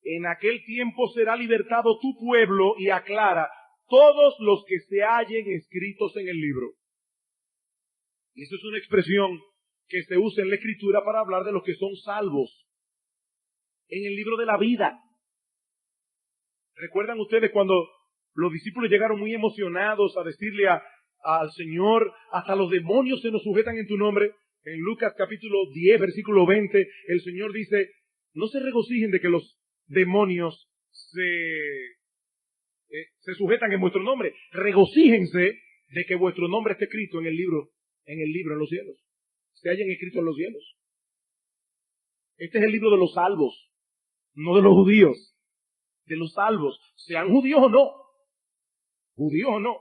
en aquel tiempo será libertado tu pueblo, y aclara, todos los que se hallen escritos en el libro. Y eso es una expresión que se usa en la Escritura para hablar de los que son salvos en el libro de la vida. ¿Recuerdan ustedes cuando los discípulos llegaron muy emocionados a decirle al Señor, hasta los demonios se nos sujetan en tu nombre? En Lucas capítulo 10, versículo 20, el Señor dice, no se regocijen de que los demonios se sujetan en vuestro nombre. Regocíjense de que vuestro nombre esté escrito en el libro en los cielos. Se hayan escrito en los cielos. Este es el libro de los salvos, no de los judíos, de los salvos, sean judíos o no. Judíos o no.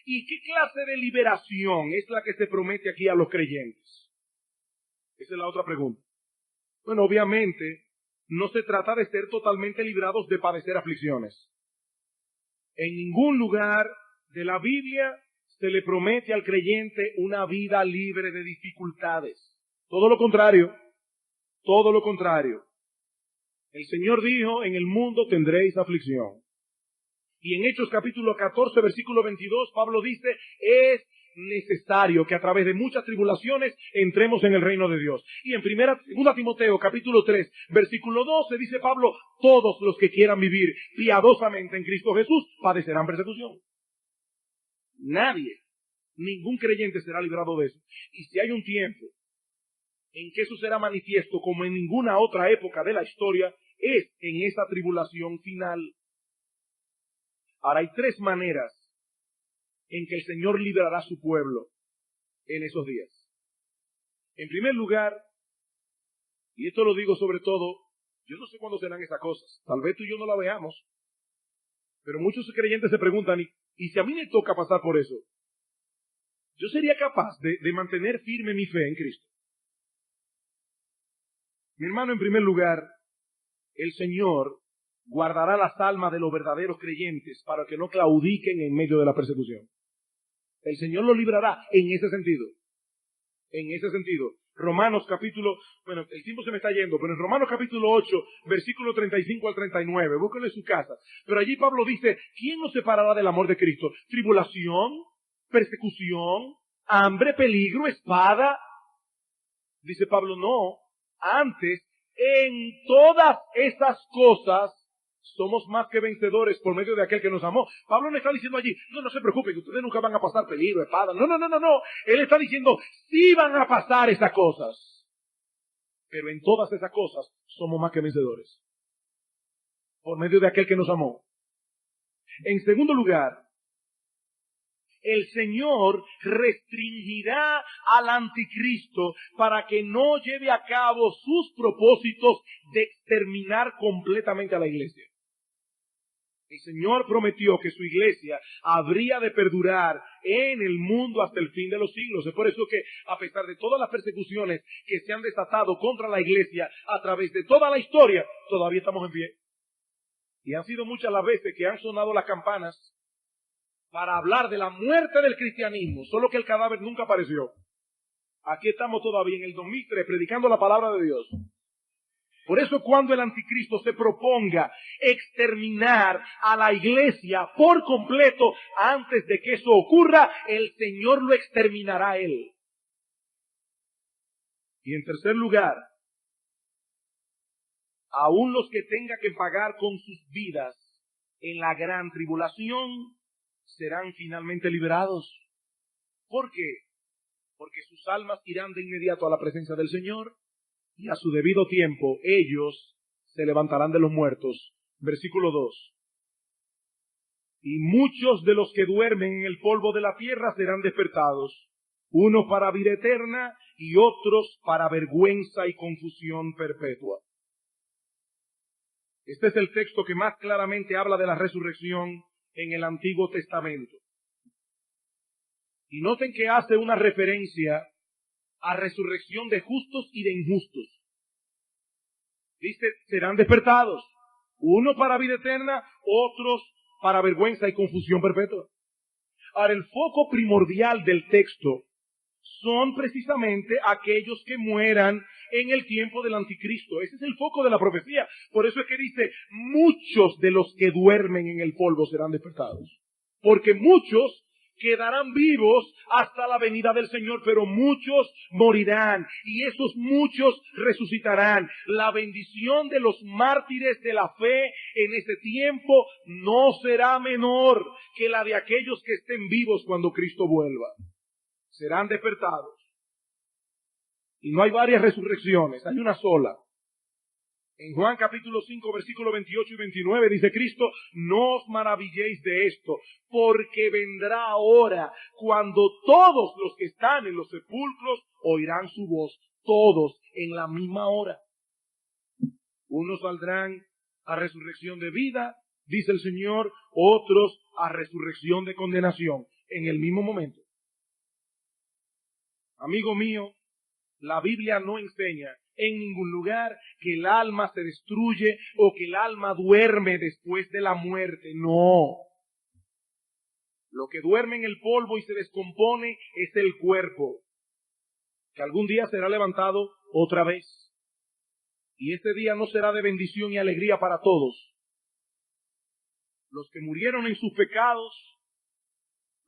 ¿Y qué clase de liberación es la que se promete aquí a los creyentes? Esa es la otra pregunta. Bueno, obviamente, no se trata de ser totalmente librados de padecer aflicciones. En ningún lugar de la Biblia se le promete al creyente una vida libre de dificultades. Todo lo contrario, todo lo contrario. El Señor dijo, en el mundo tendréis aflicción. Y en Hechos capítulo 14, versículo 22, Pablo dice, es necesario que a través de muchas tribulaciones entremos en el reino de Dios. Y en 2 Timoteo capítulo 3, versículo 12, dice Pablo, todos los que quieran vivir piadosamente en Cristo Jesús padecerán persecución. Nadie, ningún creyente será librado de eso. Y si hay un tiempo en que eso será manifiesto como en ninguna otra época de la historia, es en esa tribulación final. Ahora hay tres maneras en que el Señor librará a su pueblo en esos días. En primer lugar, y esto lo digo sobre todo Yo no sé cuándo serán esas cosas. Tal vez tú y yo no la veamos. Pero muchos creyentes se preguntan, ¿y si a mí me toca pasar por eso? ¿Yo sería capaz de mantener firme mi fe en Cristo? Mi hermano, en primer lugar, el Señor guardará las almas de los verdaderos creyentes para que no claudiquen en medio de la persecución. El Señor los librará en ese sentido. En ese sentido. Romanos capítulo, bueno, el tiempo se me está yendo, pero en Romanos capítulo 8, versículo 35 al 39, búsquenlo en su casa. Pero allí Pablo dice, ¿quién nos separará del amor de Cristo? ¿Tribulación? ¿Persecución? ¿Hambre? ¿Peligro? ¿Espada? Dice Pablo, no. Antes, en todas esas cosas, somos más que vencedores por medio de aquel que nos amó. Pablo no está diciendo allí, no se preocupen, que ustedes nunca van a pasar peligro, espada. No. Él está diciendo, sí van a pasar esas cosas. Pero en todas esas cosas, somos más que vencedores. Por medio de aquel que nos amó. En segundo lugar, el Señor restringirá al anticristo para que no lleve a cabo sus propósitos de exterminar completamente a la iglesia. El Señor prometió que su iglesia habría de perdurar en el mundo hasta el fin de los siglos. Es por eso que, a pesar de todas las persecuciones que se han desatado contra la iglesia a través de toda la historia, todavía estamos en pie. Y han sido muchas las veces que han sonado las campanas para hablar de la muerte del cristianismo, solo que el cadáver nunca apareció. Aquí estamos todavía en el 2003 predicando la palabra de Dios. Por eso cuando el anticristo se proponga exterminar a la iglesia por completo, antes de que eso ocurra, el Señor lo exterminará a él. Y en tercer lugar, aún los que tenga que pagar con sus vidas en la gran tribulación, serán finalmente liberados. ¿Por qué? Porque sus almas irán de inmediato a la presencia del Señor y a su debido tiempo ellos se levantarán de los muertos. Versículo 2. Y muchos de los que duermen en el polvo de la tierra serán despertados, unos para vida eterna y otros para vergüenza y confusión perpetua. Este es el texto que más claramente habla de la resurrección en el Antiguo Testamento. Y noten que hace una referencia a resurrección de justos y de injustos. Dice, serán despertados, uno para vida eterna, otros para vergüenza y confusión perpetua. Ahora, el foco primordial del texto son precisamente aquellos que mueran en el tiempo del anticristo. Ese es el foco de la profecía. Por eso es que dice, muchos de los que duermen en el polvo serán despertados. Porque muchos quedarán vivos hasta la venida del Señor, pero muchos morirán y esos muchos resucitarán. La bendición de los mártires de la fe en ese tiempo no será menor que la de aquellos que estén vivos cuando Cristo vuelva. Serán despertados. Y no hay varias resurrecciones, hay una sola. En Juan capítulo 5, versículos 28 y 29 dice Cristo, no os maravilléis de esto, porque vendrá hora cuando todos los que están en los sepulcros oirán su voz, todos en la misma hora. Unos saldrán a resurrección de vida, dice el Señor, otros a resurrección de condenación, en el mismo momento. Amigo mío, la Biblia no enseña en ningún lugar que el alma se destruye o que el alma duerme después de la muerte. No. Lo que duerme en el polvo y se descompone es el cuerpo, que algún día será levantado otra vez. Y este día no será de bendición y alegría para todos. Los que murieron en sus pecados,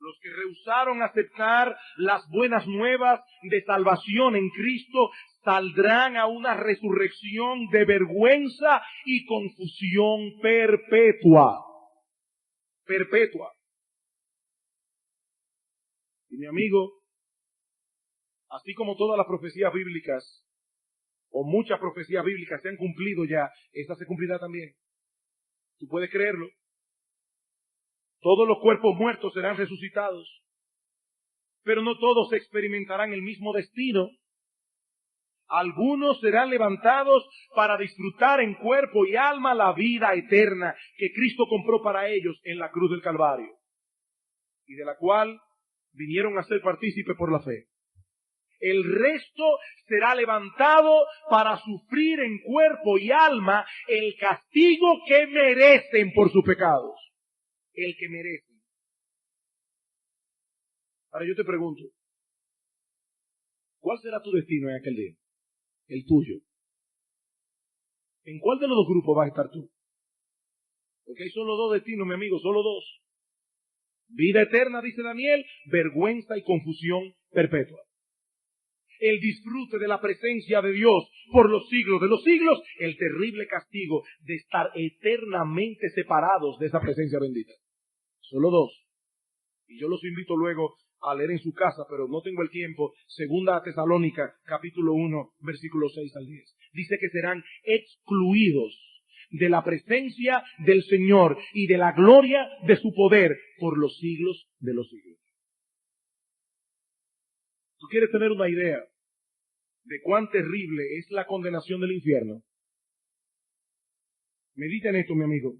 los que rehusaron aceptar las buenas nuevas de salvación en Cristo, saldrán a una resurrección de vergüenza y confusión perpetua. Perpetua. Y mi amigo, así como todas las profecías bíblicas, o muchas profecías bíblicas se han cumplido ya, esta se cumplirá también. ¿Tú puedes creerlo? Todos los cuerpos muertos serán resucitados, pero no todos experimentarán el mismo destino. Algunos serán levantados para disfrutar en cuerpo y alma la vida eterna que Cristo compró para ellos en la cruz del Calvario, y de la cual vinieron a ser partícipes por la fe. El resto será levantado para sufrir en cuerpo y alma el castigo que merecen por sus pecados. El que merecen. Ahora yo te pregunto, ¿cuál será tu destino en aquel día? El tuyo. ¿En cuál de los dos grupos vas a estar tú? Porque hay solo dos destinos, mi amigo, solo dos. Vida eterna, dice Daniel, vergüenza y confusión perpetua. El disfrute de la presencia de Dios por los siglos de los siglos, el terrible castigo de estar eternamente separados de esa presencia bendita. Solo dos. Y yo los invito luego a leer en su casa, pero no tengo el tiempo. Segunda a Tesalónica, capítulo 1, versículos 6 al 10. Dice que serán excluidos de la presencia del Señor y de la gloria de su poder por los siglos de los siglos. ¿Tú quieres tener una idea de cuán terrible es la condenación del infierno? Medita en esto, mi amigo.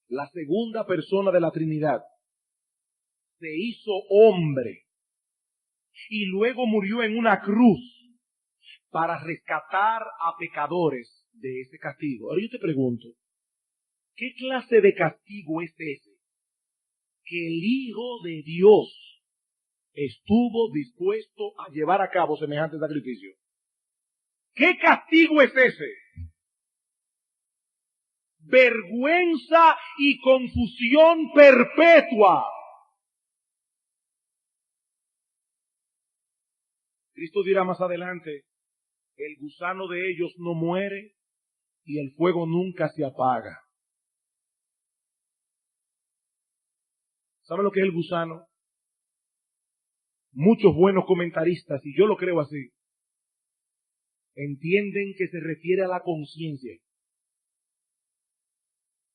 La segunda persona de la Trinidad se hizo hombre y luego murió en una cruz para rescatar a pecadores de ese castigo. Ahora yo te pregunto, ¿qué clase de castigo es ese que el Hijo de Dios estuvo dispuesto a llevar a cabo semejante sacrificio? ¿Qué castigo es ese? Vergüenza y confusión perpetua. Cristo dirá más adelante, el gusano de ellos no muere y el fuego nunca se apaga. ¿Sabe lo que es el gusano? Muchos buenos comentaristas, y yo lo creo así, entienden que se refiere a la conciencia.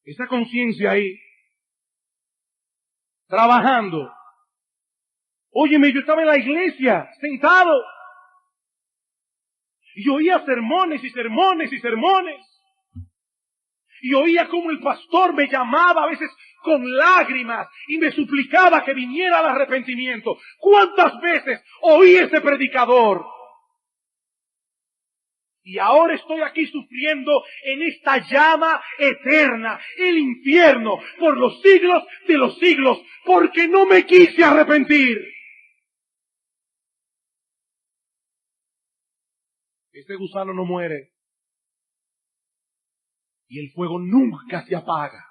Esa conciencia ahí, trabajando. Óyeme, yo estaba en la iglesia, sentado, y oía sermones y sermones y sermones. Y oía como el pastor me llamaba a veces con lágrimas y me suplicaba que viniera al arrepentimiento. ¿Cuántas veces oí ese predicador? Y ahora estoy aquí sufriendo en esta llama eterna, el infierno, por los siglos de los siglos, porque no me quise arrepentir. Este gusano no muere y el fuego nunca se apaga.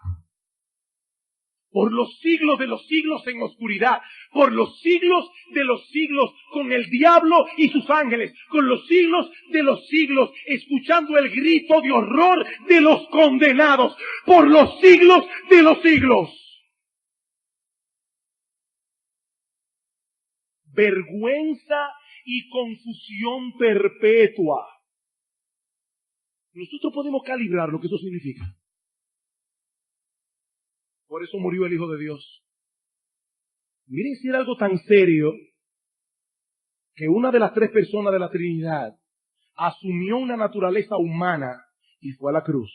Por los siglos de los siglos en oscuridad, por los siglos de los siglos con el diablo y sus ángeles, con los siglos de los siglos escuchando el grito de horror de los condenados, por los siglos de los siglos. Vergüenza y confusión perpetua. Nosotros podemos calibrar lo que eso significa. Por eso murió el Hijo de Dios. Miren si era algo tan serio que una de las tres personas de la Trinidad asumió una naturaleza humana y fue a la cruz.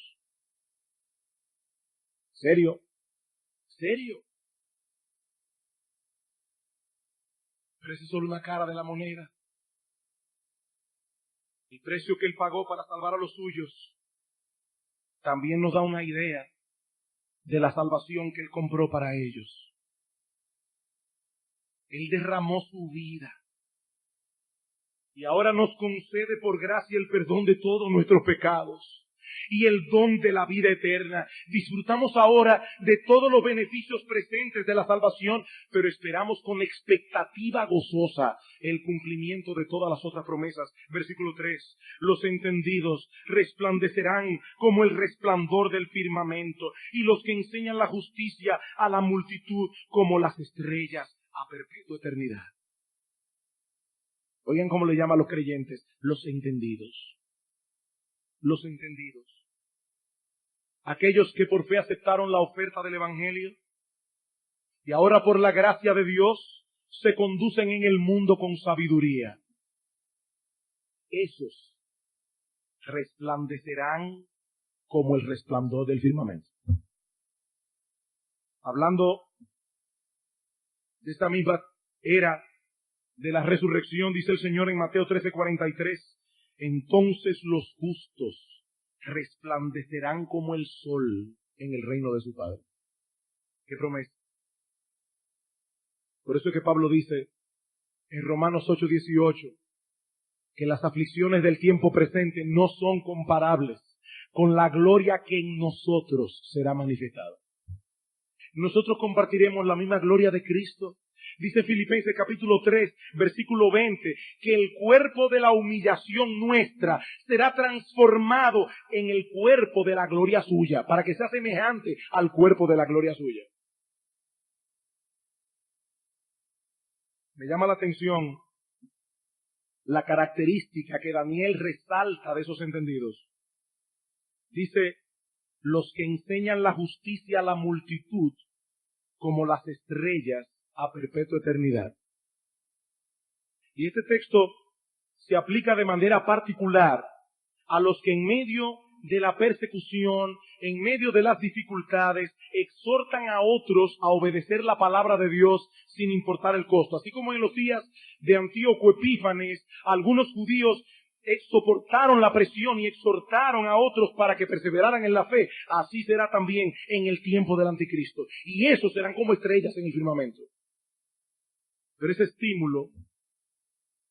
¿Serio? ¿Serio? Pero esa es solo una cara de la moneda. El precio que Él pagó para salvar a los suyos también nos da una idea de la salvación que Él compró para ellos. Él derramó su vida y ahora nos concede por gracia el perdón de todos nuestros pecados y el don de la vida eterna. Disfrutamos ahora de todos los beneficios presentes de la salvación, pero esperamos con expectativa gozosa el cumplimiento de todas las otras promesas. Versículo 3. Los entendidos resplandecerán como el resplandor del firmamento, y los que enseñan la justicia a la multitud como las estrellas a perpetua eternidad. Oigan cómo le llama a los creyentes, los entendidos. Los entendidos. Aquellos que por fe aceptaron la oferta del Evangelio y ahora por la gracia de Dios se conducen en el mundo con sabiduría. esos resplandecerán como el resplandor del firmamento. Hablando de esta misma era de la resurrección, dice el Señor en Mateo 13:43, entonces los justos resplandecerán como el sol en el reino de su Padre. ¿Qué promesa? Por eso es que Pablo dice en Romanos 8:18 que las aflicciones del tiempo presente no son comparables con la gloria que en nosotros será manifestada. Nosotros compartiremos la misma gloria de Cristo. Dice Filipenses capítulo 3, versículo 20, que el cuerpo de la humillación nuestra será transformado en el cuerpo de la gloria suya, para que sea semejante al cuerpo de la gloria suya. Me llama la atención la característica que Daniel resalta de esos entendidos. Dice, los que enseñan la justicia a la multitud como las estrellas a perpetua eternidad. Y este texto se aplica de manera particular a los que en medio de la persecución, en medio de las dificultades, exhortan a otros a obedecer la palabra de Dios sin importar el costo. Así como en los días de Antíoco Epífanes, algunos judíos soportaron la presión y exhortaron a otros para que perseveraran en la fe, así será también en el tiempo del anticristo. Y esos serán como estrellas en el firmamento. Pero ese estímulo,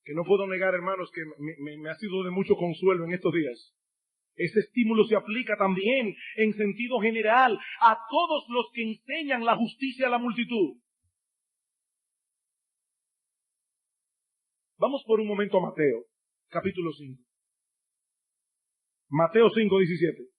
que no puedo negar, hermanos, que me ha sido de mucho consuelo en estos días, ese estímulo se aplica también en sentido general a todos los que enseñan la justicia a la multitud. Vamos por un momento a Mateo, capítulo 5. Mateo 5:17.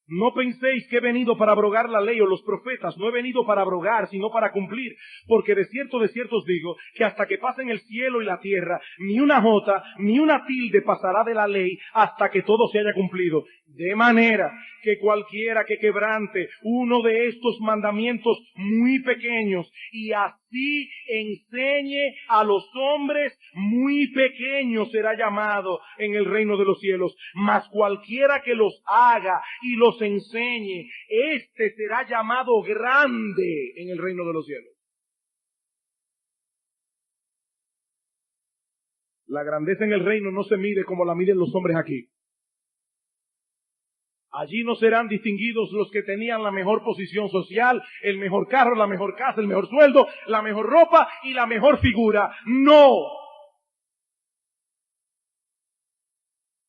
No penséis que he venido para abrogar la ley o los profetas. No he venido para abrogar, sino para cumplir. Porque de cierto os digo, que hasta que pasen el cielo y la tierra, ni una jota, ni una tilde pasará de la ley hasta que todo se haya cumplido. De manera que cualquiera que quebrante uno de estos mandamientos muy pequeños y así enseñe a los hombres, muy pequeño será llamado en el reino de los cielos. Mas cualquiera que los haga y los enseñe, este será llamado grande en el reino de los cielos. La grandeza en el reino no se mide como la miden los hombres aquí. Allí no serán distinguidos los que tenían la mejor posición social, el mejor carro, la mejor casa, el mejor sueldo, la mejor ropa y la mejor figura. No.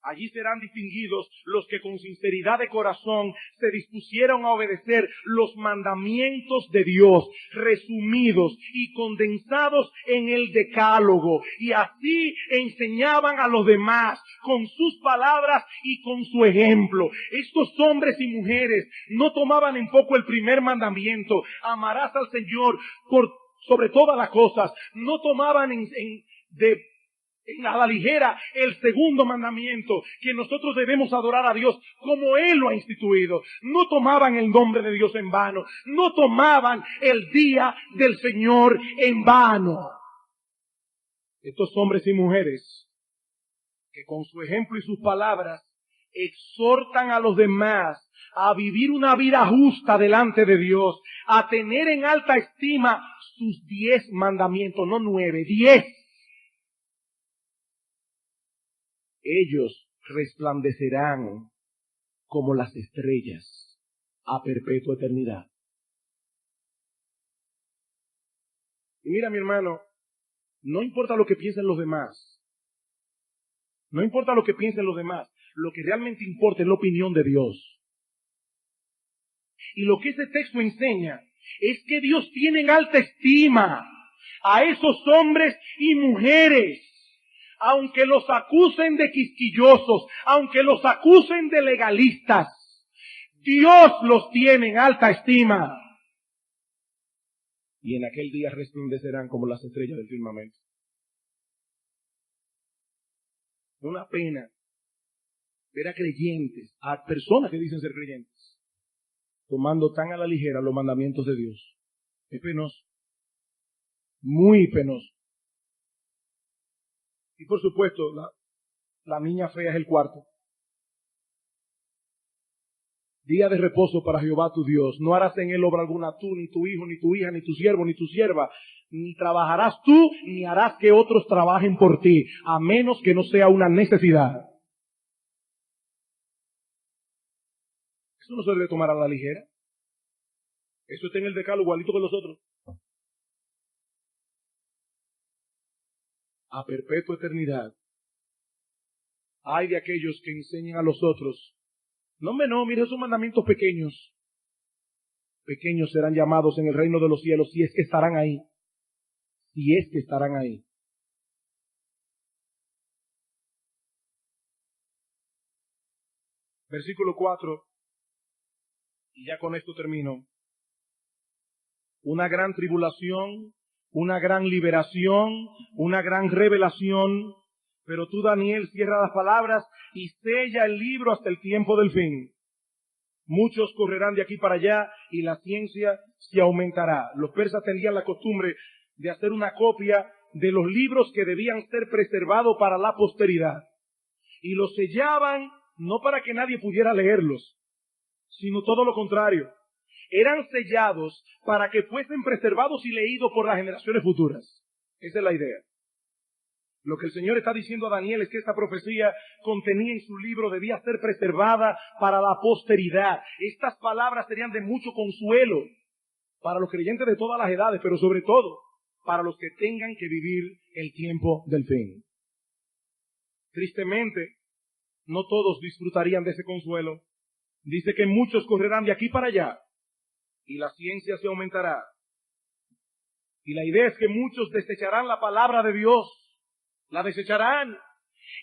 Allí serán distinguidos los que con sinceridad de corazón se dispusieron a obedecer los mandamientos de Dios, resumidos y condensados en el decálogo, y así enseñaban a los demás con sus palabras y con su ejemplo. Estos hombres y mujeres no tomaban en poco el primer mandamiento, amarás al Señor sobre todas las cosas. No tomaban a la ligera el segundo mandamiento, que nosotros debemos adorar a Dios como Él lo ha instituido. No tomaban el nombre de Dios en vano, no tomaban el día del Señor en vano. Estos hombres y mujeres que con su ejemplo y sus palabras exhortan a los demás a vivir una vida justa delante de Dios, a tener en alta estima sus 10 mandamientos, no 9, 10. Ellos resplandecerán como las estrellas a perpetua eternidad. Y mira, mi hermano, no importa lo que piensen los demás. No importa lo que piensen los demás. Lo que realmente importa es la opinión de Dios. Y lo que ese texto enseña es que Dios tiene en alta estima a esos hombres y mujeres. Aunque los acusen de quisquillosos, aunque los acusen de legalistas, Dios los tiene en alta estima. Y en aquel día resplandecerán como las estrellas del firmamento. Una pena ver a creyentes, a personas que dicen ser creyentes, tomando tan a la ligera los mandamientos de Dios. Es penoso. Muy penoso. Y por supuesto, La niña fea es el cuarto. Día de reposo para Jehová tu Dios. No harás en él obra alguna tú, ni tu hijo, ni tu hija, ni tu siervo, ni tu sierva. Ni trabajarás tú, ni harás que otros trabajen por ti, a menos que no sea una necesidad. Eso no se debe tomar a la ligera. Eso está en el decálogo igualito que los otros. A perpetua eternidad. Hay de aquellos que enseñan a los otros. No, mire esos mandamientos pequeños. Pequeños serán llamados en el reino de los cielos, si es que estarán ahí. Si es que estarán ahí. Versículo 4. Y ya con esto termino. Una gran tribulación, una gran liberación, una gran revelación. Pero tú, Daniel, cierra las palabras y sella el libro hasta el tiempo del fin. Muchos correrán de aquí para allá y la ciencia se aumentará. Los persas tenían la costumbre de hacer una copia de los libros que debían ser preservados para la posteridad. Y los sellaban no para que nadie pudiera leerlos, sino todo lo contrario. Eran sellados para que fuesen preservados y leídos por las generaciones futuras. Esa es la idea. Lo que el Señor está diciendo a Daniel es que esta profecía contenía en su libro, debía ser preservada para la posteridad. Estas palabras serían de mucho consuelo para los creyentes de todas las edades, pero sobre todo para los que tengan que vivir el tiempo del fin. Tristemente, no todos disfrutarían de ese consuelo. Dice que muchos correrán de aquí para allá y la ciencia se aumentará. Y la idea es que muchos desecharán la palabra de Dios. La desecharán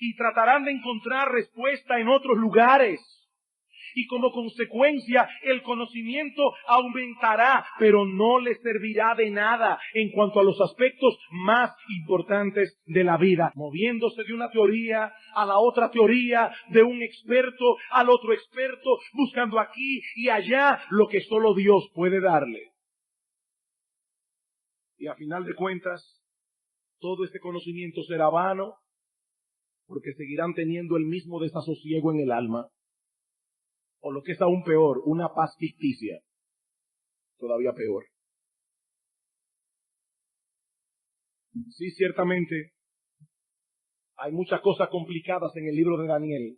y tratarán de encontrar respuesta en otros lugares. Y como consecuencia, el conocimiento aumentará, pero no les servirá de nada en cuanto a los aspectos más importantes de la vida. Moviéndose de una teoría a la otra teoría, de un experto al otro experto, buscando aquí y allá lo que solo Dios puede darle. Y a final de cuentas, todo este conocimiento será vano, porque seguirán teniendo el mismo desasosiego en el alma. O lo que es aún peor, una paz ficticia. Todavía peor. Sí, ciertamente, hay muchas cosas complicadas en el libro de Daniel.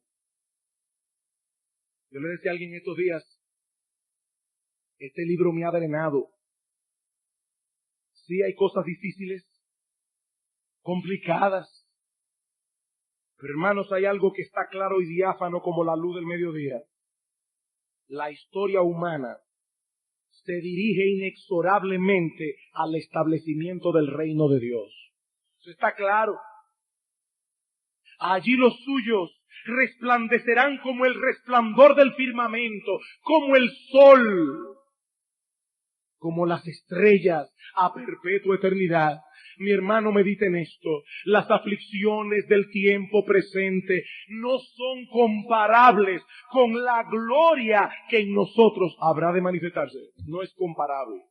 Yo le decía a alguien estos días, este libro me ha drenado. Sí, hay cosas difíciles, complicadas. Pero hermanos, hay algo que está claro y diáfano como la luz del mediodía. La historia humana se dirige inexorablemente al establecimiento del reino de Dios. Eso está claro. Allí los suyos resplandecerán como el resplandor del firmamento, como el sol, como las estrellas a perpetua eternidad. Mi hermano, medite en esto. Las aflicciones del tiempo presente no son comparables con la gloria que en nosotros habrá de manifestarse. No es comparable.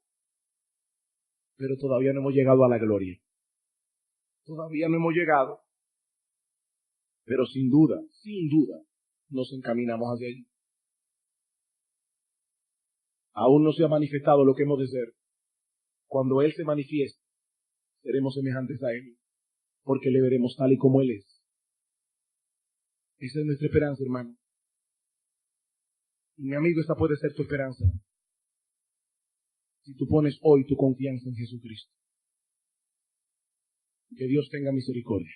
Pero todavía no hemos llegado a la gloria. Todavía no hemos llegado. Pero sin duda, nos encaminamos hacia allí. Aún no se ha manifestado lo que hemos de ser. Cuando Él se manifieste, seremos semejantes a Él, porque le veremos tal y como Él es. Esa es nuestra esperanza, hermano. Y mi amigo, esta puede ser tu esperanza, si tú pones hoy tu confianza en Jesucristo. Que Dios tenga misericordia.